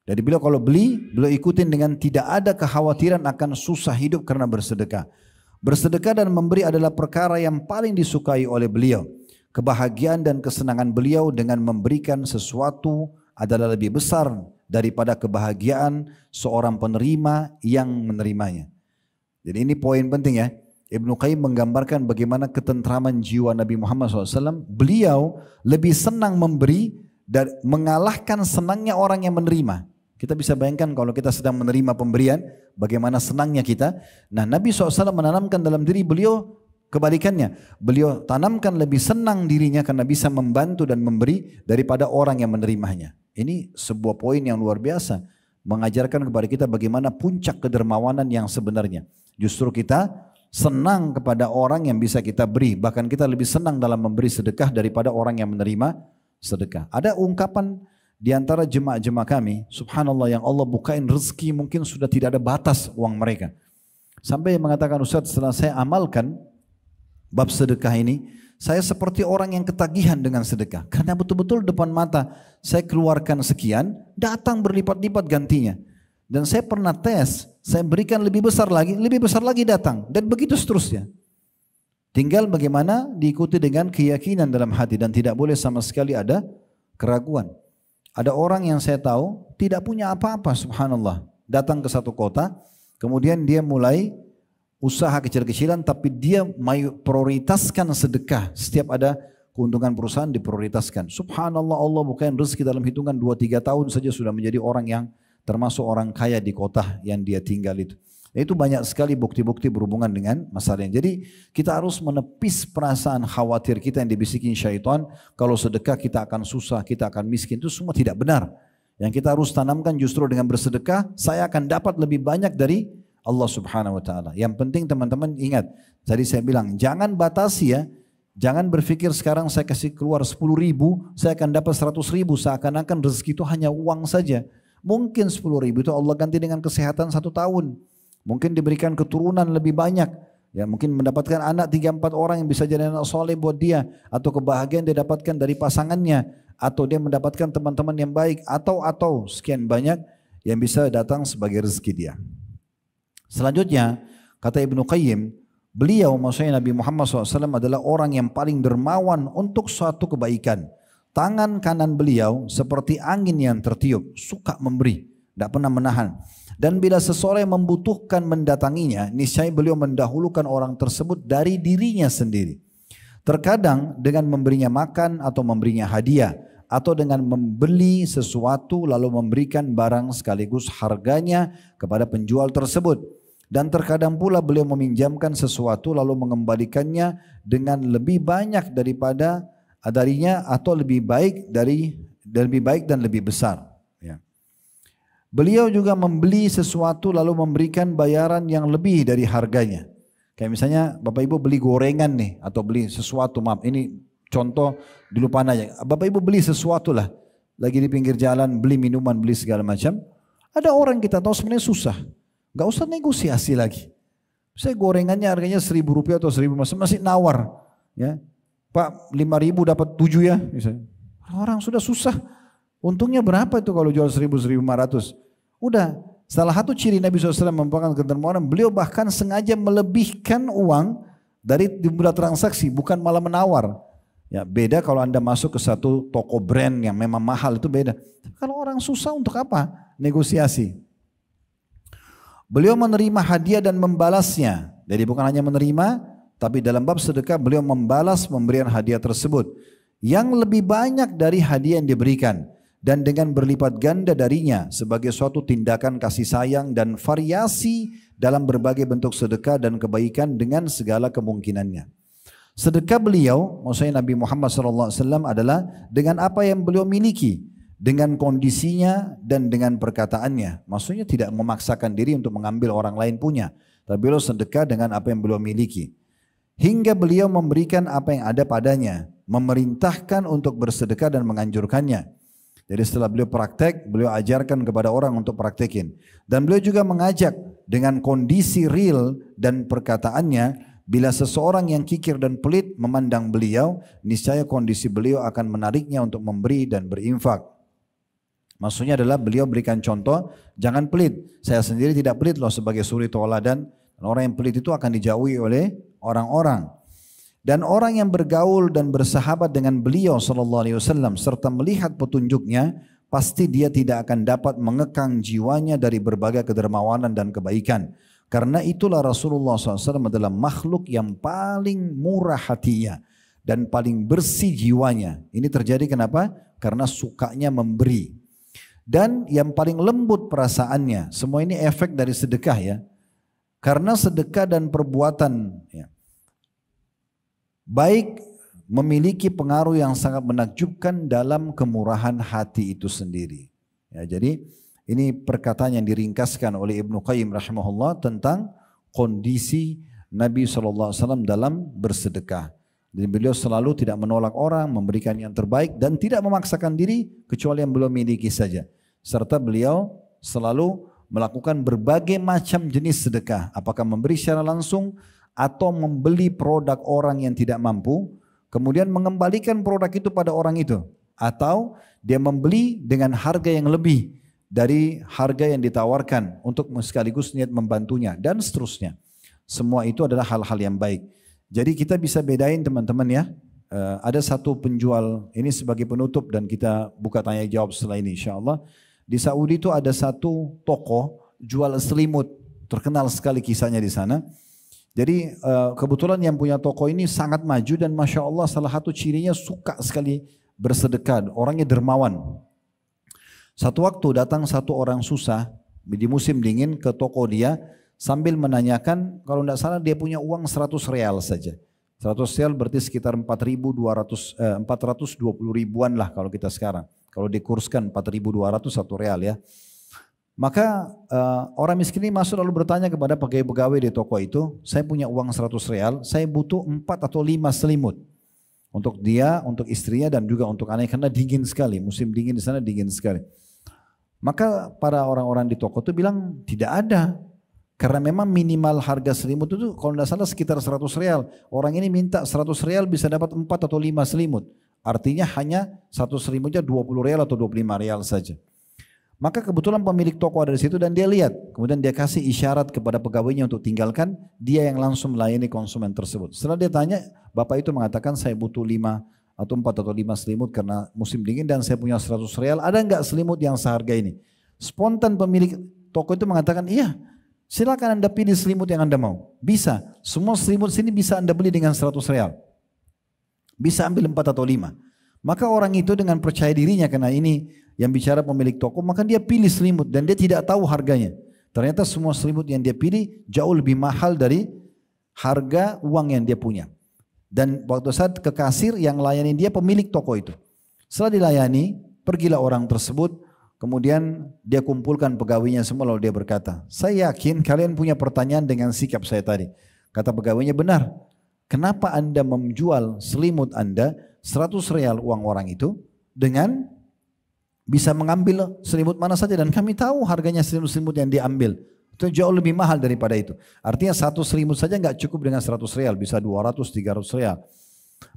Jadi beliau kalau beliau ikutin dengan tidak ada kekhawatiran akan susah hidup karena bersedekah. Bersedekah dan memberi adalah perkara yang paling disukai oleh beliau. Kebahagiaan dan kesenangan beliau dengan memberikan sesuatu adalah lebih besar daripada kebahagiaan seorang penerima yang menerimanya. Jadi ini poin penting ya. Ibnu Qayyim menggambarkan bagaimana ketentraman jiwa Nabi Muhammad SAW. Beliau lebih senang memberi dan mengalahkan senangnya orang yang menerima. Kita bisa bayangkan kalau kita sedang menerima pemberian, bagaimana senangnya kita. Nah, Nabi SAW menanamkan dalam diri beliau kebalikannya. Beliau tanamkan lebih senang dirinya karena bisa membantu dan memberi daripada orang yang menerimanya. Ini sebuah poin yang luar biasa. Mengajarkan kepada kita bagaimana puncak kedermawanan yang sebenarnya. Justru kita senang kepada orang yang bisa kita beri. Bahkan kita lebih senang dalam memberi sedekah daripada orang yang menerima sedekah. Ada ungkapan di antara jemaah-jemaah kami, subhanallah, yang Allah bukain rezeki mungkin sudah tidak ada batas uang mereka. Sampai mengatakan, Ustaz, setelah saya amalkan bab sedekah ini, saya seperti orang yang ketagihan dengan sedekah. Karena betul-betul depan mata saya keluarkan sekian, datang berlipat-lipat gantinya. Dan saya pernah tes, saya berikan lebih besar lagi datang. Dan begitu seterusnya. Tinggal bagaimana diikuti dengan keyakinan dalam hati dan tidak boleh sama sekali ada keraguan. Ada orang yang saya tahu tidak punya apa-apa, subhanallah. Datang ke satu kota, kemudian dia mulai usaha kecil-kecilan tapi dia prioritaskan sedekah. Setiap ada keuntungan perusahaan diprioritaskan. Subhanallah, Allah bukain rezeki dalam hitungan 2-3 tahun saja sudah menjadi orang yang termasuk orang kaya di kota yang dia tinggal itu. Itu banyak sekali bukti-bukti berhubungan dengan masalah ini. Jadi kita harus menepis perasaan khawatir kita yang dibisikin syaitan. Kalau sedekah kita akan susah, kita akan miskin. Itu semua tidak benar. Yang kita harus tanamkan justru dengan bersedekah, saya akan dapat lebih banyak dari Allah Subhanahu wa Ta'ala. Yang penting teman-teman ingat, tadi saya bilang jangan batasi ya. Jangan berpikir sekarang saya kasih keluar 10 ribu, saya akan dapat 100 ribu. Seakan-akan rezeki itu hanya uang saja. Mungkin 10 ribu itu Allah ganti dengan kesehatan 1 tahun. Mungkin diberikan keturunan lebih banyak. Ya, mungkin mendapatkan anak 3-4 orang yang bisa jadi anak soleh buat dia. Atau kebahagiaan dia dapatkan dari pasangannya. Atau dia mendapatkan teman-teman yang baik. Atau sekian banyak yang bisa datang sebagai rezeki dia. Selanjutnya, kata Ibnu Qayyim, beliau maksudnya Nabi Muhammad SAW adalah orang yang paling dermawan untuk suatu kebaikan. Tangan kanan beliau seperti angin yang tertiup, suka memberi, tidak pernah menahan. Dan bila seseorang membutuhkan mendatanginya, niscaya beliau mendahulukan orang tersebut dari dirinya sendiri. Terkadang dengan memberinya makan atau memberinya hadiah, atau dengan membeli sesuatu lalu memberikan barang sekaligus harganya kepada penjual tersebut. Dan terkadang pula beliau meminjamkan sesuatu lalu mengembalikannya dengan lebih banyak darinya atau lebih baik dan lebih besar. Ya. Beliau juga membeli sesuatu lalu memberikan bayaran yang lebih dari harganya. Kayak misalnya Bapak Ibu beli gorengan nih atau beli sesuatu, maaf ini contoh di lupa aja. Bapak Ibu beli sesuatu lah, lagi di pinggir jalan beli minuman, beli segala macam. Ada orang kita tahu sebenarnya susah, nggak usah negosiasi lagi. Saya gorengannya harganya 1.000 rupiah atau 1.000 masih nawar, ya. Pak 5.000 dapat 7 ya, misalnya. Orang sudah susah. Untungnya berapa itu kalau jual 1.000, 1.500? Udah, salah satu ciri Nabi SAW merupakan kedermawanan, beliau bahkan sengaja melebihkan uang dari jumlah transaksi, bukan malah menawar. Ya, beda kalau Anda masuk ke satu toko brand yang memang mahal, itu beda. Kalau orang susah untuk apa? Negosiasi. Beliau menerima hadiah dan membalasnya. Jadi bukan hanya menerima, tapi dalam bab sedekah beliau membalas pemberian hadiah tersebut yang lebih banyak dari hadiah yang diberikan dan dengan berlipat ganda darinya sebagai suatu tindakan kasih sayang dan variasi dalam berbagai bentuk sedekah dan kebaikan dengan segala kemungkinannya. Sedekah beliau, maksudnya Nabi Muhammad SAW adalah dengan apa yang beliau miliki, dengan kondisinya dan dengan perkataannya. Maksudnya tidak memaksakan diri untuk mengambil orang lain punya, tapi beliau sedekah dengan apa yang beliau miliki. Hingga beliau memberikan apa yang ada padanya, memerintahkan untuk bersedekah dan menganjurkannya. Jadi setelah beliau praktek, beliau ajarkan kepada orang untuk praktekin. Dan beliau juga mengajak dengan kondisi real dan perkataannya, bila seseorang yang kikir dan pelit memandang beliau, niscaya kondisi beliau akan menariknya untuk memberi dan berinfak. Maksudnya adalah beliau berikan contoh, jangan pelit. Saya sendiri tidak pelit loh sebagai suri tauladan. Orang yang pelit itu akan dijauhi oleh orang-orang. Dan orang yang bergaul dan bersahabat dengan beliau SAW serta melihat petunjuknya, pasti dia tidak akan dapat mengekang jiwanya dari berbagai kedermawanan dan kebaikan. Karena itulah Rasulullah SAW adalah makhluk yang paling murah hatinya dan paling bersih jiwanya. Ini terjadi kenapa? Karena sukanya memberi. Dan yang paling lembut perasaannya. Semua ini efek dari sedekah ya. Karena sedekah dan perbuatan ya, baik memiliki pengaruh yang sangat menakjubkan dalam kemurahan hati itu sendiri. Ya, jadi ini perkataan yang diringkaskan oleh Ibnu Qayyim rahimahullah tentang kondisi Nabi SAW dalam bersedekah. Dan beliau selalu tidak menolak orang, memberikan yang terbaik dan tidak memaksakan diri kecuali yang belum miliki saja. Serta beliau selalu melakukan berbagai macam jenis sedekah. Apakah memberi secara langsung atau membeli produk orang yang tidak mampu, kemudian mengembalikan produk itu pada orang itu. Atau dia membeli dengan harga yang lebih dari harga yang ditawarkan untuk sekaligus niat membantunya dan seterusnya. Semua itu adalah hal-hal yang baik. Jadi kita bisa bedain teman-teman ya. Ada satu penjual, ini sebagai penutup dan kita buka tanya jawab setelah ini insyaAllah. Di Saudi itu ada satu toko jual selimut, terkenal sekali kisahnya di sana. Jadi kebetulan yang punya toko ini sangat maju dan Masya Allah salah satu cirinya suka sekali bersedekah, orangnya dermawan. Satu waktu datang satu orang susah di musim dingin ke toko dia sambil menanyakan, kalau tidak salah dia punya uang 100 real saja. 100 real berarti sekitar 420 ribuan lah kalau kita sekarang. Kalau dikurskan 4.200 1 real ya. Maka orang miskin ini masuk lalu bertanya kepada pegawai-pegawai di toko itu, saya punya uang 100 real, saya butuh 4 atau 5 selimut. Untuk dia, untuk istrinya dan juga untuk anaknya karena dingin sekali, musim dingin di sana dingin sekali. Maka para orang-orang di toko itu bilang tidak ada. Karena memang minimal harga selimut itu kalau tidak salah sekitar 100 real. Orang ini minta 100 real bisa dapat 4 atau 5 selimut. Artinya hanya satu selimutnya 20 real atau 25 real saja. Maka kebetulan pemilik toko ada di situ dan dia lihat. Kemudian dia kasih isyarat kepada pegawainya untuk tinggalkan. Dia yang langsung melayani konsumen tersebut. Setelah dia tanya, bapak itu mengatakan saya butuh 5 atau 4 atau 5 selimut karena musim dingin dan saya punya 100 real. Ada enggak selimut yang seharga ini? Spontan pemilik toko itu mengatakan, iya silakan anda pilih selimut yang anda mau. Bisa, semua selimut sini bisa anda beli dengan 100 real. Bisa ambil 4 atau 5. Maka orang itu dengan percaya dirinya karena ini yang bicara pemilik toko, maka dia pilih selimut dan dia tidak tahu harganya. Ternyata semua selimut yang dia pilih jauh lebih mahal dari harga uang yang dia punya. Dan waktu saat ke kasir yang layani dia pemilik toko itu. Setelah dilayani, pergilah orang tersebut, kemudian dia kumpulkan pegawainya semua lalu dia berkata, saya yakin kalian punya pertanyaan dengan sikap saya tadi. Kata pegawainya, benar. Kenapa anda menjual selimut anda 100 real uang orang itu dengan bisa mengambil selimut mana saja dan kami tahu harganya selimut-selimut yang diambil itu jauh lebih mahal daripada itu. Artinya satu selimut saja nggak cukup dengan 100 real, bisa 200, 300 real.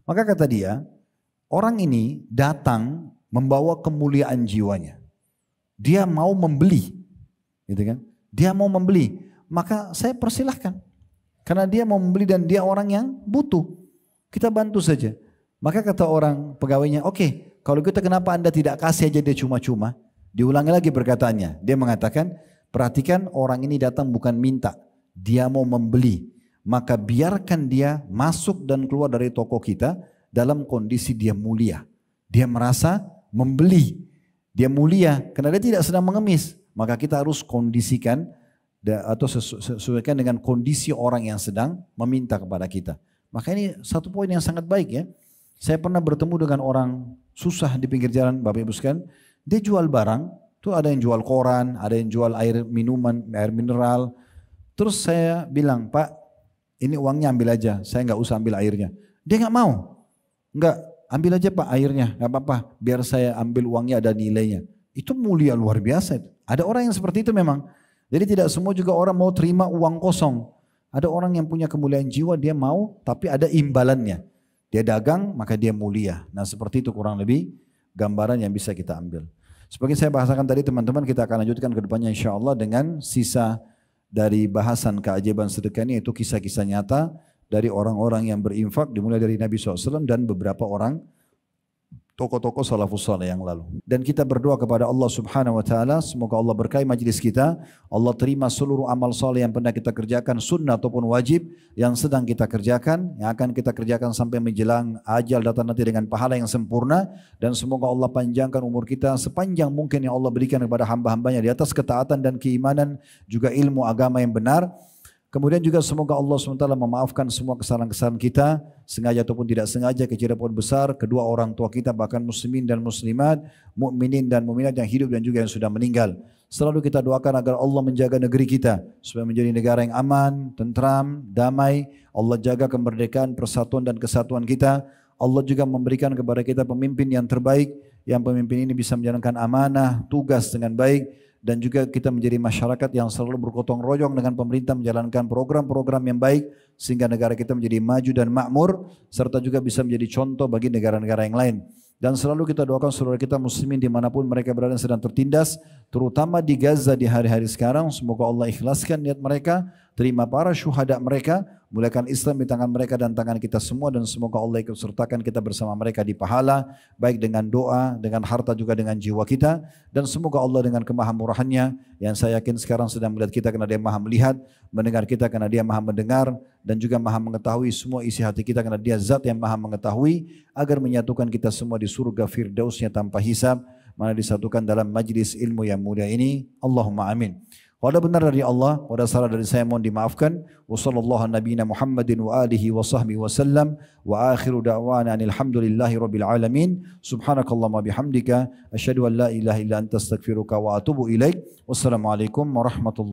Maka kata dia, orang ini datang membawa kemuliaan jiwanya. Dia mau membeli, gitu kan? Dia mau membeli, maka saya persilahkan. Karena dia mau membeli dan dia orang yang butuh. Kita bantu saja. Maka kata orang pegawainya, oke, kalau gitu kenapa anda tidak kasih aja dia cuma-cuma? Diulangi lagi perkataannya. Dia mengatakan, perhatikan orang ini datang bukan minta. Dia mau membeli. Maka biarkan dia masuk dan keluar dari toko kita dalam kondisi dia mulia. Dia merasa membeli. Dia mulia karena dia tidak sedang mengemis. Maka kita harus kondisikan atau sesuaikan dengan kondisi orang yang sedang meminta kepada kita. Maka ini satu poin yang sangat baik ya. Saya pernah bertemu dengan orang susah di pinggir jalan, Bapak Ibu sekalian. Dia jual barang, tuh ada yang jual koran, ada yang jual air minuman, air mineral. Terus saya bilang, Pak, ini uangnya ambil aja, saya nggak usah ambil airnya. Dia nggak mau, nggak ambil aja Pak airnya, nggak apa-apa, biar saya ambil uangnya ada nilainya. Itu mulia luar biasa. Ada orang yang seperti itu memang. Jadi tidak semua juga orang mau terima uang kosong. Ada orang yang punya kemuliaan jiwa, dia mau tapi ada imbalannya. Dia dagang maka dia mulia. Nah seperti itu kurang lebih gambaran yang bisa kita ambil. Seperti saya bahasakan tadi teman-teman, kita akan lanjutkan ke depannya insya Allah dengan sisa dari bahasan keajaiban sedekah ini, yaitu kisah-kisah nyata dari orang-orang yang berinfak dimulai dari Nabi SAW dan beberapa orang tokoh-tokoh salafus saleh yang lalu. Dan kita berdoa kepada Allah Subhanahu wa taala, semoga Allah berkahi majlis kita, Allah terima seluruh amal saleh yang pernah kita kerjakan, sunnah ataupun wajib yang sedang kita kerjakan, yang akan kita kerjakan sampai menjelang ajal datang nanti dengan pahala yang sempurna, dan semoga Allah panjangkan umur kita sepanjang mungkin yang Allah berikan kepada hamba-hambanya di atas ketaatan dan keimanan, juga ilmu agama yang benar. Kemudian juga semoga Allah SWT memaafkan semua kesalahan-kesalahan kita, sengaja ataupun tidak sengaja, kecil ataupun besar, kedua orang tua kita, bahkan muslimin dan muslimat, mukminin dan mukminat yang hidup dan juga yang sudah meninggal. Selalu kita doakan agar Allah menjaga negeri kita, supaya menjadi negara yang aman, tentram, damai. Allah jaga kemerdekaan, persatuan dan kesatuan kita. Allah juga memberikan kepada kita pemimpin yang terbaik, yang pemimpin ini bisa menjalankan amanah, tugas dengan baik, dan juga kita menjadi masyarakat yang selalu bergotong royong dengan pemerintah menjalankan program-program yang baik sehingga negara kita menjadi maju dan makmur, serta juga bisa menjadi contoh bagi negara-negara yang lain. Dan selalu kita doakan saudara kita muslimin dimanapun mereka berada sedang tertindas, terutama di Gaza di hari-hari sekarang, semoga Allah ikhlaskan niat mereka, terima para syuhada mereka, muliakan Islam di tangan mereka dan tangan kita semua, dan semoga Allah ikut sertakan kita bersama mereka di pahala, baik dengan doa, dengan harta juga dengan jiwa kita, dan semoga Allah dengan kemahamurahannya yang saya yakin sekarang sedang melihat kita karena Dia maha melihat, mendengar kita karena Dia maha mendengar, dan juga maha mengetahui semua isi hati kita karena Dia zat yang maha mengetahui, agar menyatukan kita semua di surga firdausnya tanpa hisab, mana disatukan dalam majlis ilmu yang mulia ini. Allahumma amin. Wala benar dari Allah, wala salah dari saya mohon dimaafkan. Wa sallallahu nabiyina Muhammadin wa alihi wa sahbihi wa sallam. Wa akhiru da'wana alhamdulillahi rabbil alamin. Subhanakallahumma bihamdika asyhadu an la ilaha illa anta astaghfiruka wa atubu ilaik. Wassalamualaikum warahmatullahi